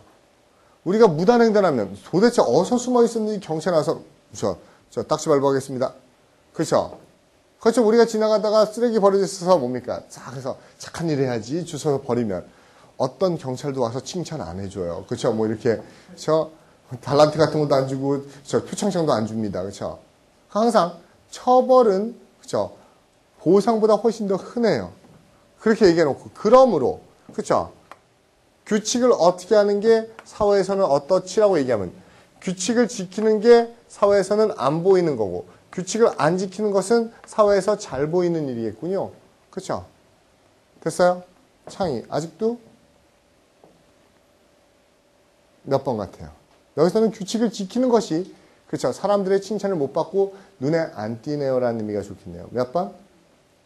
Speaker 1: 우리가 무단횡단하면 도대체 어디서 숨어 있었는지 경찰 와서 저 딱지 밟아가겠습니다. 그렇죠. 그렇죠. 우리가 지나가다가 쓰레기 버려져 있어서 뭡니까? 자, 그래서 착한 일 해야지 주워서 버리면 어떤 경찰도 와서 칭찬 안 해줘요. 그렇죠. 뭐 이렇게 달란트 같은 것도 안 주고 표창장도 안 줍니다. 그렇죠. 항상 처벌은 그렇죠. 보상보다 훨씬 더 흔해요. 그렇게 얘기해놓고 그러므로 그렇죠. 규칙을 어떻게 하는 게 사회에서는 어떻지라고 얘기하면 규칙을 지키는 게 사회에서는 안 보이는 거고 규칙을 안 지키는 것은 사회에서 잘 보이는 일이겠군요. 그렇죠? 됐어요? 창의 아직도 몇 번 같아요. 여기서는 규칙을 지키는 것이 그렇죠. 사람들의 칭찬을 못 받고 눈에 안 띄네요라는 의미가 좋겠네요. 몇 번?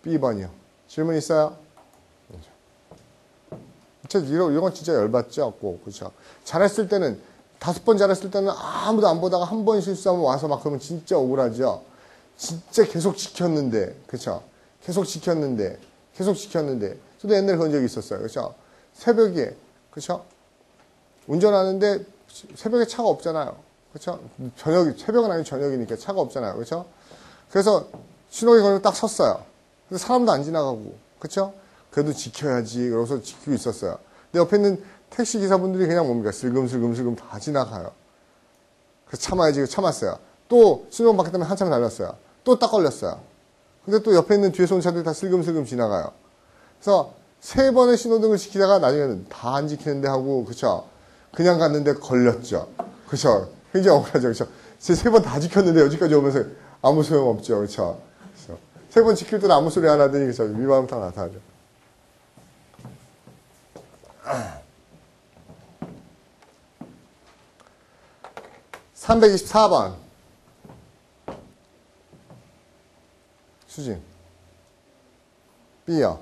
Speaker 1: B번이요. 질문 있어요? 이런 건 진짜 열받죠. 꼭 그렇죠. 잘했을 때는 5번 잘했을 때는 아무도 안 보다가 한 번 실수하면 와서 막 그러면 진짜 억울하죠. 진짜 계속 지켰는데 그렇죠. 계속 지켰는데 저도 옛날에 그런 적이 있었어요. 그렇죠. 새벽에 그렇죠. 운전하는데 새벽에 차가 없잖아요. 그렇죠. 새벽은 아니고 저녁이니까 차가 없잖아요. 그렇죠. 그래서 신호기 걸고 딱 섰어요. 근데 사람도 안 지나가고 그렇죠. 그래도 지켜야지. 그러고서 지키고 있었어요. 근데 옆에 있는 택시 기사분들이 그냥 뭡니까? 슬금슬금 다 지나가요. 그래서 참아야지. 참았어요. 또 신호등 바뀌었다면 한참 달렸어요. 또 딱 걸렸어요. 근데 또 옆에 있는 뒤에서 온 차들이 다 슬금슬금 지나가요. 그래서 3번의 신호등을 지키다가 나중에는 다 안 지키는데 하고, 그쵸? 그냥 갔는데 걸렸죠. 그쵸? 굉장히 억울하죠. 그쵸? 3번 다 지켰는데 여기까지 오면서 아무 소용없죠. 그쵸? 3번 지킬 때는 아무 소리 안 하더니, 그쵸? 미화부터 나타나죠. 324번. 수진. B요.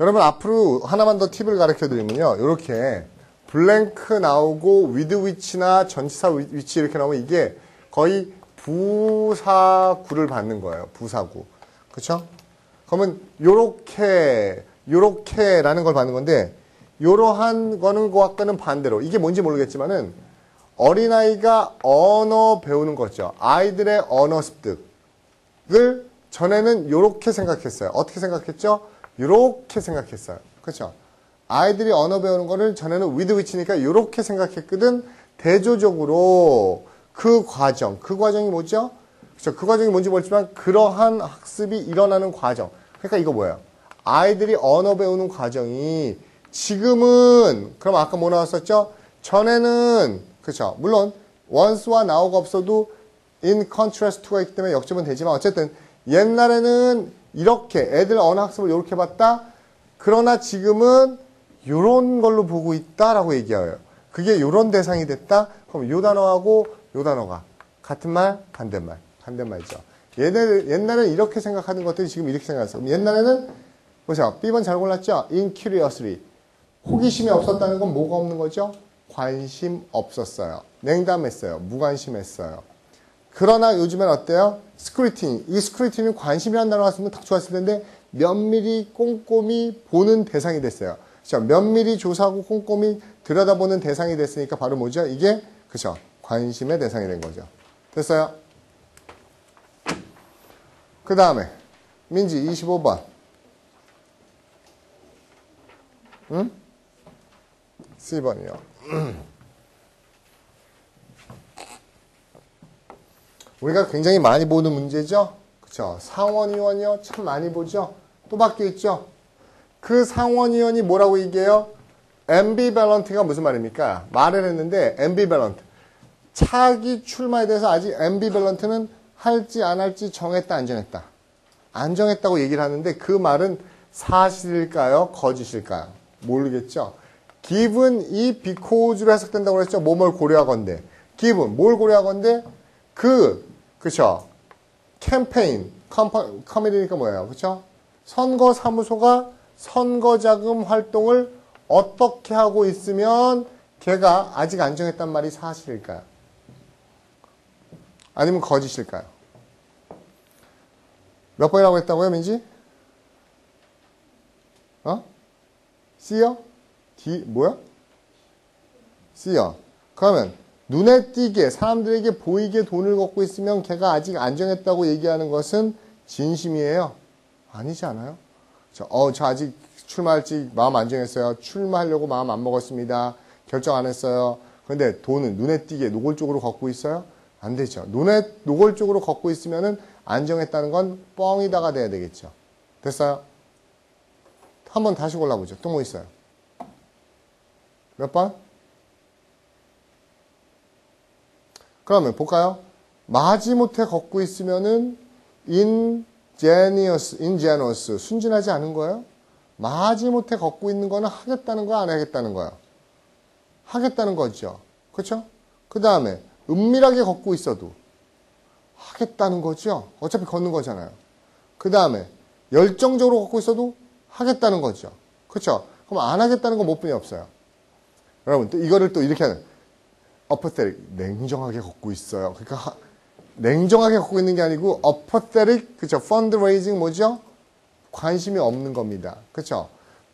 Speaker 1: 여러분 앞으로 하나만 더 팁을 가르쳐 드리면요. 이렇게 블랭크 나오고 with which나 전치사 which 이렇게 나오면 이게 거의 부사구를 받는 거예요. 부사구. 그렇죠? 그러면 요렇게라는 걸 받는 건데 요러한 거는 거와는 반대로 이게 뭔지 모르겠지만은 어린아이가 언어 배우는 거죠. 아이들의 언어 습득을 전에는 요렇게 생각했어요. 어떻게 생각했죠? 요렇게 생각했어요. 그렇죠? 아이들이 언어 배우는 거를 전에는 with which니까 요렇게 생각했거든. 대조적으로 그 과정이 뭐죠? 그렇죠? 그 과정이 뭔지 모르지만 그러한 학습이 일어나는 과정. 그러니까 이거 뭐예요? 아이들이 언어 배우는 과정이 지금은 그럼 아까 뭐 나왔었죠? 전에는 그렇죠? 물론 once와 now가 없어도 in contrast to가 있기 때문에 역접은 되지만 어쨌든 옛날에는 이렇게 애들 언어 학습을 이렇게 봤다. 그러나 지금은 이런 걸로 보고 있다라고 얘기해요. 그게 이런 대상이 됐다. 그럼 요 단어하고 요 단어가 같은 말, 반대말이죠. 옛날에는 이렇게 생각하는 것들이 지금 이렇게 생각했어요. 옛날에는 보세요. B번 잘 골랐죠? incuriously. 호기심이 없었다는 건 뭐가 없는 거죠? 관심 없었어요. 냉담했어요. 무관심했어요. 그러나 요즘엔 어때요? 스크루티니. 이 스크루티니는 관심이라는 단어가 왔으면 딱 좋았을 텐데 면밀히 꼼꼼히 보는 대상이 됐어요. 그렇죠? 면밀히 조사하고 꼼꼼히 들여다보는 대상이 됐으니까 바로 뭐죠? 이게 그렇죠? 관심의 대상이 된 거죠. 됐어요? 그 다음에 민지 25번. 응? C번이요. 우리가 굉장히 많이 보는 문제죠? 그쵸? 상원의원이요? 참 많이 보죠? 또 바뀌어 있죠? 그 상원의원이 뭐라고 얘기해요? ambivalent가 무슨 말입니까? 말을 했는데 ambivalent. 차기 출마에 대해서 아직 ambivalent는 할지 안 할지 정했다 안 정했다. 안 정했다고 얘기를 하는데 그 말은 사실일까요? 거짓일까요? 모르겠죠? given 이 because로 해석된다고 그랬죠? 뭐뭘 고려하건대. given 뭘 고려하건대? 그쵸? 캠페인, 커미디니까 뭐예요? 그쵸? 선거사무소가 선거자금 활동을 어떻게 하고 있으면 걔가 아직 안 정했단 말이 사실일까요? 아니면 거짓일까요? 몇 번이라고 했다고요, 민지? C요? D, 뭐야? C요. 그러면 눈에 띄게 사람들에게 보이게 돈을 걷고 있으면 걔가 아직 안 정했다고 얘기하는 것은 진심이에요? 아니지 않아요? 저 아직 출마할지 마음 안 정했어요. 출마하려고 마음 안 먹었습니다. 결정 안 했어요. 그런데 돈은 눈에 띄게 노골적으로 걷고 있어요? 안 되죠. 눈에 노골적으로 걷고 있으면은 안 정했다는 건 뻥이다가 돼야 되겠죠. 됐어요? 한번 다시 골라보죠. 또 뭐 있어요? 몇 번? 그러면 볼까요? 마지못해 걷고 있으면은 ingenuous, 순진하지 않은 거예요? 마지못해 걷고 있는 거는 하겠다는 거야, 안 하겠다는 거야? 하겠다는 거죠. 그렇죠? 그 다음에 은밀하게 걷고 있어도 하겠다는 거죠. 어차피 걷는 거잖아요. 그 다음에 열정적으로 걷고 있어도 하겠다는 거죠. 그렇죠? 그럼 안 하겠다는 건 못 뿐이 없어요. 여러분 또 이거를 또 이렇게 하는 apathetic, 냉정하게 걷고 있어요. 그러니까 냉정하게 걷고 있는 게 아니고 apathetic, 그렇죠? fundraising 뭐죠? 관심이 없는 겁니다. 그렇죠?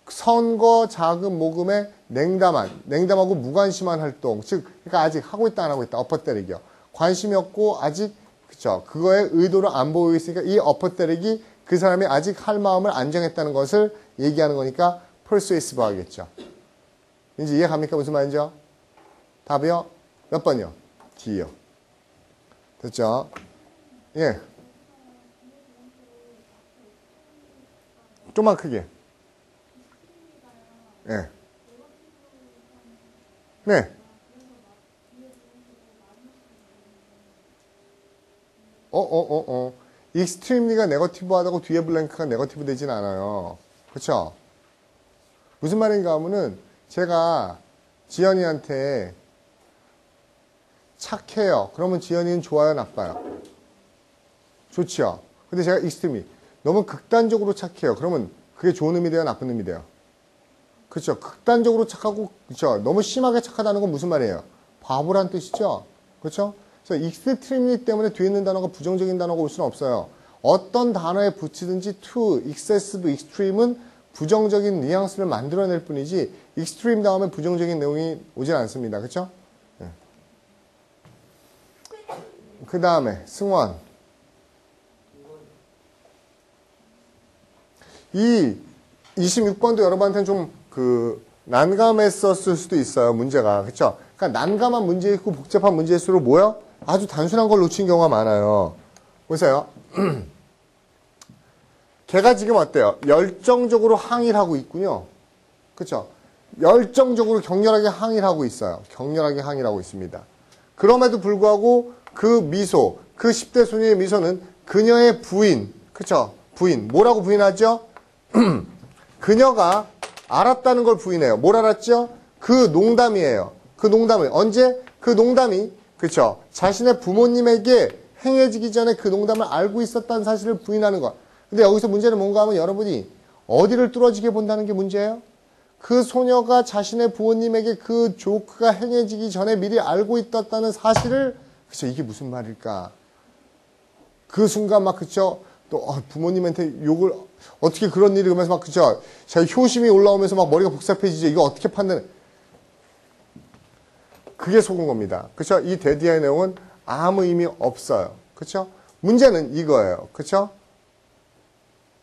Speaker 1: 선거 자금 모금에 냉담하고 무관심한 활동, 즉 그러니까 아직 하고 있다 안 하고 있다. apathetic이요. 관심이 없고 아직 그렇죠? 그거에 의도를 안 보이고 있으니까 이 apathetic이 그 사람이 아직 할 마음을 안 정했다는 것을 얘기하는 거니까 persuasive 하겠죠. 이제 이해 갑니까? 무슨 말인지요? 답이요? 몇 번이요? D요. 됐죠? 예. 좀만 크게. 예. 네. 익스트림리가 네거티브 하다고 뒤에 블랭크가 네거티브 되진 않아요. 그쵸? 무슨 말인가 하면은 제가 지연이한테 착해요. 그러면 지연이는 좋아요, 나빠요? 좋지요. 근데 제가 익스트림리 너무 극단적으로 착해요. 그러면 그게 좋은 의미 돼요, 나쁜 의미 돼요? 그쵸? 극단적으로 착하고, 그쵸? 너무 심하게 착하다는 건 무슨 말이에요? 바보란 뜻이죠? 그쵸? 그래서 익스트림리 때문에 뒤에 있는 단어가 부정적인 단어가 올 수는 없어요. 어떤 단어에 붙이든지 to, excessive, extreme은 부정적인 뉘앙스를 만들어낼 뿐이지 extreme 다음에 부정적인 내용이 오진 않습니다. 그쵸? 네. 그 다음에 승원. 이 26번도 여러분한테는 좀 난감했었을 수도 있어요. 문제가. 그쵸? 그러니까 난감한 문제 있고 복잡한 문제일수록 뭐요? 아주 단순한 걸 놓친 경우가 많아요. 보세요. 걔가 지금 어때요? 열정적으로 항의를 하고 있군요. 그쵸? 열정적으로 격렬하게 항의를 하고 있어요. 격렬하게 항의를 하고 있습니다. 그럼에도 불구하고 그 미소, 그 10대 소녀의 미소는 그녀의 부인, 그쵸? 부인. 뭐라고 부인하죠? 그녀가 알았다는 걸 부인해요. 뭘 알았죠? 그 농담이에요. 그 농담을. 언제? 그 농담이, 그쵸? 자신의 부모님에게 행해지기 전에 그 농담을 알고 있었다는 사실을 부인하는 것. 근데 여기서 문제는 뭔가 하면 여러분이 어디를 뚫어지게 본다는 게 문제예요? 그 소녀가 자신의 부모님에게 그 조크가 행해지기 전에 미리 알고 있었다는 사실을, 그쵸? 이게 무슨 말일까? 그 순간 막, 그쵸? 또 부모님한테 욕을 어떻게 그런 일이 그러면서 막 그쵸 자기 효심이 올라오면서 막 머리가 복잡해지죠. 이거 어떻게 판단해? 그게 속은 겁니다. 그쵸? 이 데디아의 내용은 아무 의미 없어요. 그쵸? 문제는 이거예요. 그쵸?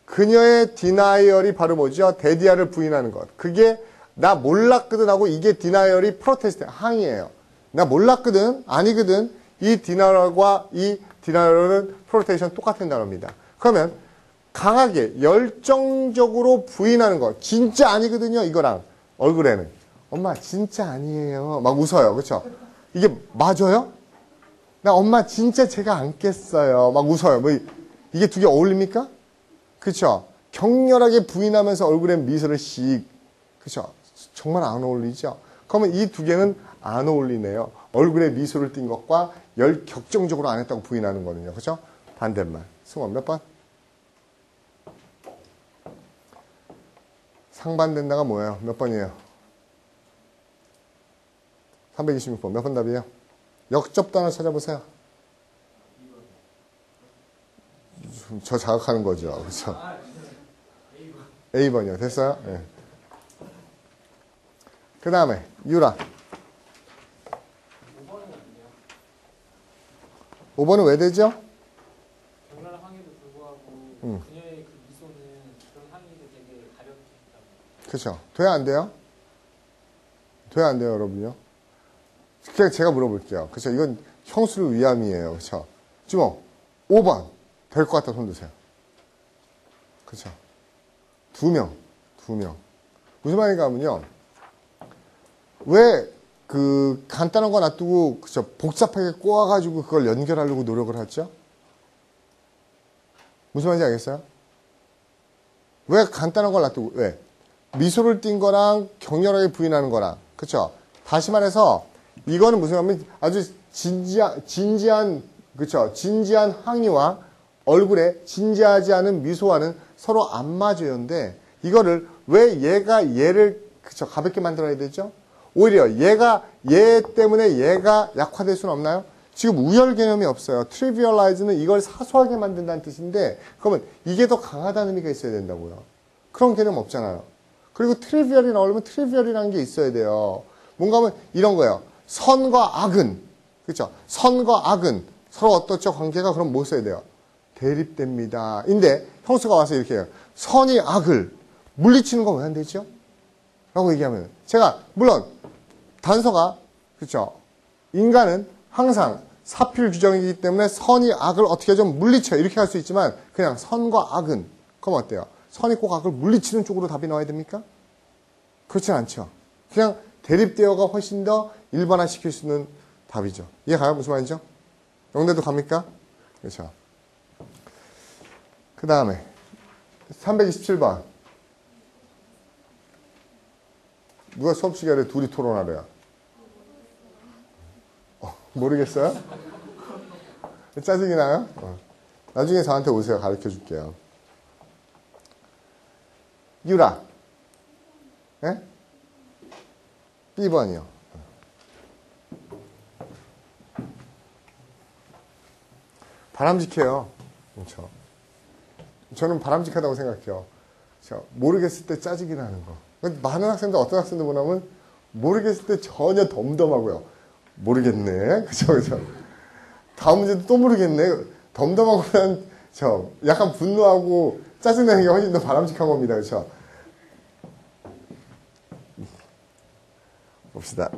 Speaker 1: 그녀의 디나이얼이 바로 뭐죠? 데디아를 부인하는 것. 그게 나 몰랐거든 하고 이게 디나이얼이 프로테스트 항의예요. 나 몰랐거든 아니거든 이 디나이얼과 이 디나이얼은 프로테이션 똑같은 단어입니다. 그러면 강하게 열정적으로 부인하는 거 진짜 아니거든요. 이거랑 얼굴에는 엄마 진짜 아니에요. 막 웃어요. 그렇죠? 이게 맞아요? 나 엄마 진짜 제가 안 깼어요. 막 웃어요. 뭐 이게 두 개 어울립니까? 그렇죠? 격렬하게 부인하면서 얼굴에 미소를 씩 그렇죠? 정말 안 어울리죠? 그러면 이 두 개는 안 어울리네요. 얼굴에 미소를 띈 것과 격정적으로 안 했다고 부인하는 거는요. 그렇죠? 반대말. 승원 몇 번? 상반된다가 뭐예요? 몇 번이에요? 326번. 몇 번 답이에요? 역접 단어 찾아보세요. 저 자극하는 거죠. 그렇죠? A번이요. 됐어요? 네. 그 다음에 유라. 5번은 왜 되죠?
Speaker 2: 격렬한 항의도 불구하고 그녀의 그 미소는 그런 항의를 되게 가볍게 했다.
Speaker 1: 그렇죠. 돼야 안 돼요? 돼야 안 돼요, 여러분요? 그냥 제가 물어볼게요. 그렇죠. 이건 형수를 위함이에요. 그렇죠. 주모 5번 될 것 같다 손 드세요. 그렇죠. 2명. 무슨 말인가 하면요. 왜 그 간단한 거 놔두고 그쵸 복잡하게 꼬아가지고 그걸 연결하려고 노력을 하죠? 무슨 말인지 알겠어요? 왜 간단한 걸 놔두고 왜 미소를 띈 거랑 격렬하게 부인하는 거랑 그쵸? 다시 말해서 이거는 무슨 말이냐면 아주 진지한 그쵸? 진지한 항의와 얼굴에 진지하지 않은 미소와는 서로 안 맞아요인데 이거를 왜 얘가 얘를 그쵸 가볍게 만들어야 되죠? 오히려 얘 때문에 얘가 약화될 수는 없나요? 지금 우열 개념이 없어요. trivialize는 이걸 사소하게 만든다는 뜻인데 그러면 이게 더 강하다는 의미가 있어야 된다고요. 그런 개념 없잖아요. 그리고 trivial이 나오려면 trivial이라는 게 있어야 돼요. 뭔가 하면 이런 거예요. 선과 악은 그렇죠? 선과 악은 서로 어떻죠? 관계가 그럼 뭐 써야 돼요? 대립됩니다. 인데 형수가 와서 이렇게 해요. 선이 악을 물리치는 건 왜 안 되죠? 라고 얘기하면 제가 물론 단서가 그렇죠. 인간은 항상 사필 규정이기 때문에 선이 악을 어떻게 좀 물리쳐 이렇게 할 수 있지만 그냥 선과 악은 그럼 어때요? 선이 꼭 악을 물리치는 쪽으로 답이 나와야 됩니까? 그렇진 않죠. 그냥 대립대어가 훨씬 더 일반화시킬 수 있는 답이죠. 이해가요? 무슨 말이죠? 영대도 갑니까? 그렇죠. 그 다음에 327번 누가 수업 시간에 둘이 토론하래요? 모르겠어요? 짜증이 나요? 나중에 저한테 오세요. 가르쳐 줄게요. 유라. 예? B번이요. 바람직해요. 그렇죠. 저는 바람직하다고 생각해요. 모르겠을 때 짜증이 나는 거. 많은 학생들, 어떤 학생들 보면 모르겠을 때 전혀 덤덤하고요. 모르겠네. 그죠. 다음 문제도 또 모르겠네. 덤덤하고는 약간 분노하고 짜증나는 게 훨씬 더 바람직한 겁니다. 그렇죠? 봅시다.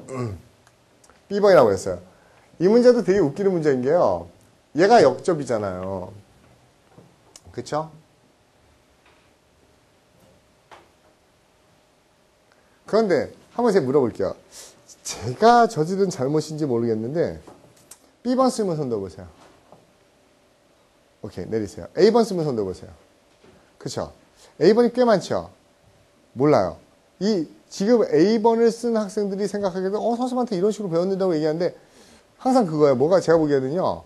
Speaker 1: B번이라고 했어요. 이 문제도 되게 웃기는 문제인 게요. 얘가 역접이잖아요. 그쵸? 그런데 한번 제가 물어볼게요. 제가 저지른 잘못인지 모르겠는데 B번 쓰면 손 들어보세요. 오케이, 내리세요. A번 쓰면 손 들어보세요. 그쵸? A번이 꽤 많죠? 몰라요. 지금 A번을 쓴 학생들이 생각하기에도 선생님한테 이런 식으로 배웠는다고 얘기하는데 항상 그거예요. 뭐가 제가 보기에는요.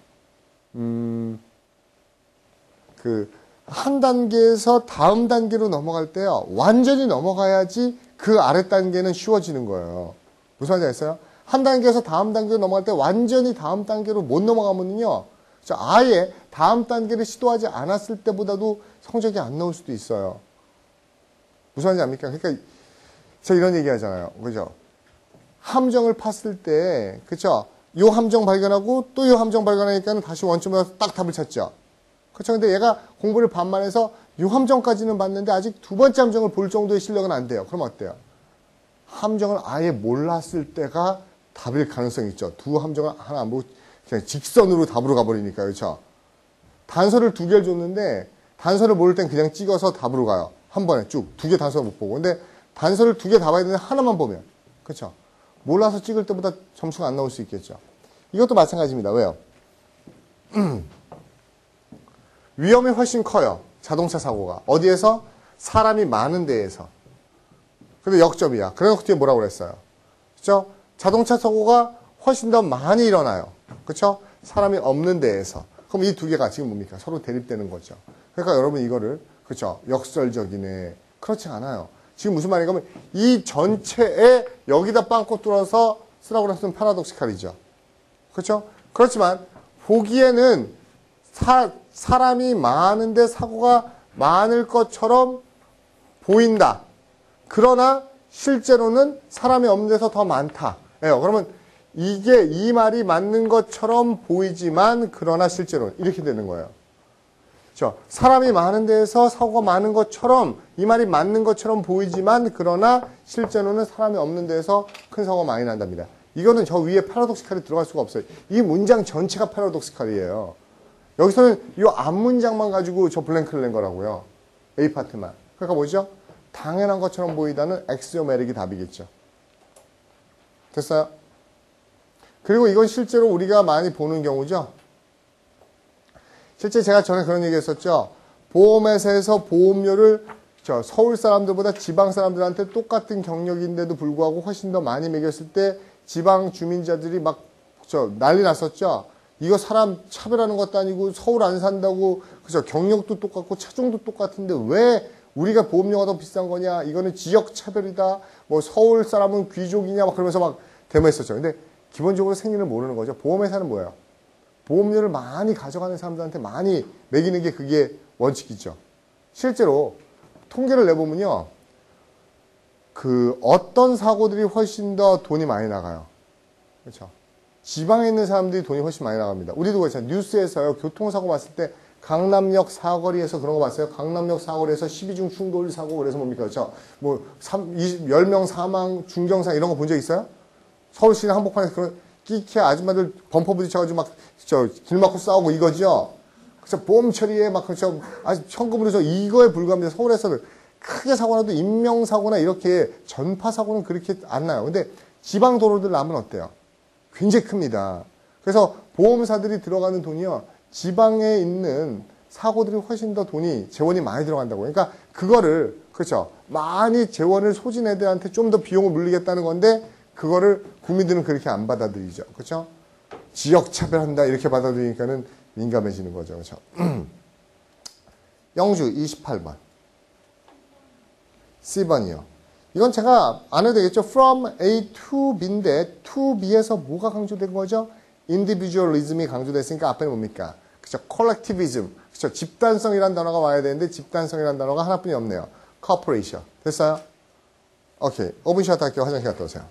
Speaker 1: 한 단계에서 다음 단계로 넘어갈 때요. 완전히 넘어가야지 그 아래 단계는 쉬워지는 거예요. 무슨 말인지 아세요? 한 단계에서 다음 단계로 넘어갈 때 완전히 다음 단계로 못 넘어가면요. 아예 다음 단계를 시도하지 않았을 때보다도 성적이 안 나올 수도 있어요. 무슨 말인지 압니까? 그러니까 제가 이런 얘기 하잖아요. 그죠? 함정을 팠을 때, 그쵸? 요 함정 발견하고 또 요 함정 발견하니까 다시 원점에서 딱 답을 찾죠. 그렇죠. 근데 얘가 공부를 반만 해서 요 함정까지는 봤는데 아직 두 번째 함정을 볼 정도의 실력은 안 돼요. 그럼 어때요? 함정을 아예 몰랐을 때가 답일 가능성이 있죠. 두 함정을 하나 안 보고 그냥 직선으로 답으로 가버리니까. 그렇죠. 단서를 두 개를 줬는데 단서를 모를 땐 그냥 찍어서 답으로 가요. 한 번에 쭉 두 개 단서 못 보고. 근데 단서를 두 개 다 봐야 되는데 하나만 보면. 그렇죠. 몰라서 찍을 때보다 점수가 안 나올 수 있겠죠. 이것도 마찬가지입니다. 왜요? 위험이 훨씬 커요. 자동차 사고가. 어디에서? 사람이 많은 데에서. 근데 역접이야. 그래서 뒤에 뭐라고 그랬어요? 그렇죠? 자동차 사고가 훨씬 더 많이 일어나요. 그렇죠? 사람이 없는 데에서. 그럼 이 두 개가 지금 뭡니까? 서로 대립되는 거죠. 그러니까 여러분 이거를 그렇죠? 역설적이네. 그렇지 않아요. 지금 무슨 말인가 하면 이 전체에 여기다 빵꾸 뚫어서 쓰라고 그랬으면 파라독시칼이죠. 그렇죠? 그렇지만 보기에는 사람이 많은데 사고가 많을 것처럼 보인다. 그러나 실제로는 사람이 없는 데서 더 많다. 그러면 이게 이 말이 맞는 것처럼 보이지만 그러나 실제로는 이렇게 되는 거예요. 그렇죠? 사람이 많은 데에서 사고가 많은 것처럼 이 말이 맞는 것처럼 보이지만 그러나 실제로는 사람이 없는 데에서 큰 사고가 많이 난답니다. 이거는 저 위에 파라독시칼이 들어갈 수가 없어요. 이 문장 전체가 파라독시칼이에요. 여기서는 이 앞문장만 가지고 저 블랭크를 낸 거라고요. A 파트만. 그러니까 뭐죠? 당연한 것처럼 보이다는 엑시오메릭이 답이겠죠. 됐어요? 그리고 이건 실제로 우리가 많이 보는 경우죠. 실제 제가 전에 그런 얘기 했었죠. 보험회사에서 보험료를 서울 사람들보다 지방 사람들한테 똑같은 경력인데도 불구하고 훨씬 더 많이 매겼을 때 지방 주민자들이 막 난리 났었죠. 이거 사람 차별하는 것도 아니고 서울 안 산다고 그죠? 경력도 똑같고 차종도 똑같은데 왜 우리가 보험료가 더 비싼 거냐? 이거는 지역 차별이다. 뭐 서울 사람은 귀족이냐? 막 그러면서 막 데모했었죠. 근데 기본적으로 생리를 모르는 거죠. 보험회사는 뭐예요? 보험료를 많이 가져가는 사람들한테 많이 매기는 게 그게 원칙이죠. 실제로 통계를 내보면요. 어떤 사고들이 훨씬 더 돈이 많이 나가요. 그렇죠? 지방에 있는 사람들이 돈이 훨씬 많이 나갑니다. 우리도 그렇잖아요. 뉴스에서요. 교통사고 봤을 때 강남역 사거리에서 그런 거 봤어요. 강남역 사거리에서 12중 충돌 사고 그래서 뭡니까? 그렇죠? 뭐 10명 사망, 중경사 이런 거 본 적 있어요? 서울시내 한복판에서 끼케 아줌마들 범퍼 부딪혀가지고 막, 길 막고 싸우고 이거죠? 그래서 보험 처리에 막, 아주 현금으로 이거에 불과합니다. 서울에서는 크게 사고 나도 인명사고나 이렇게 전파사고는 그렇게 안 나요. 근데 지방 도로들 나면 어때요? 굉장히 큽니다. 그래서 보험사들이 들어가는 돈이요. 지방에 있는 사고들이 훨씬 더 재원이 많이 들어간다고. 그러니까 그거를, 그렇죠. 많이 재원을 쏟은 애들한테 좀 더 비용을 물리겠다는 건데, 그거를 국민들은 그렇게 안 받아들이죠. 그렇죠? 지역 차별한다 이렇게 받아들이니까는 민감해지는 거죠. 그렇죠? 영주 28번. C번이요. 이건 제가 안 해도 되겠죠? From A to B인데 to B에서 뭐가 강조된 거죠? Individualism이 강조됐으니까 앞에는 뭡니까? 그렇죠? Collectivism. 그렇죠? 집단성이라는 단어가 와야 되는데 집단성이라는 단어가 하나뿐이 없네요. Corporation. 됐어요? 오케이. 5분 쉬었다 할게요. 화장실 갔다 오세요.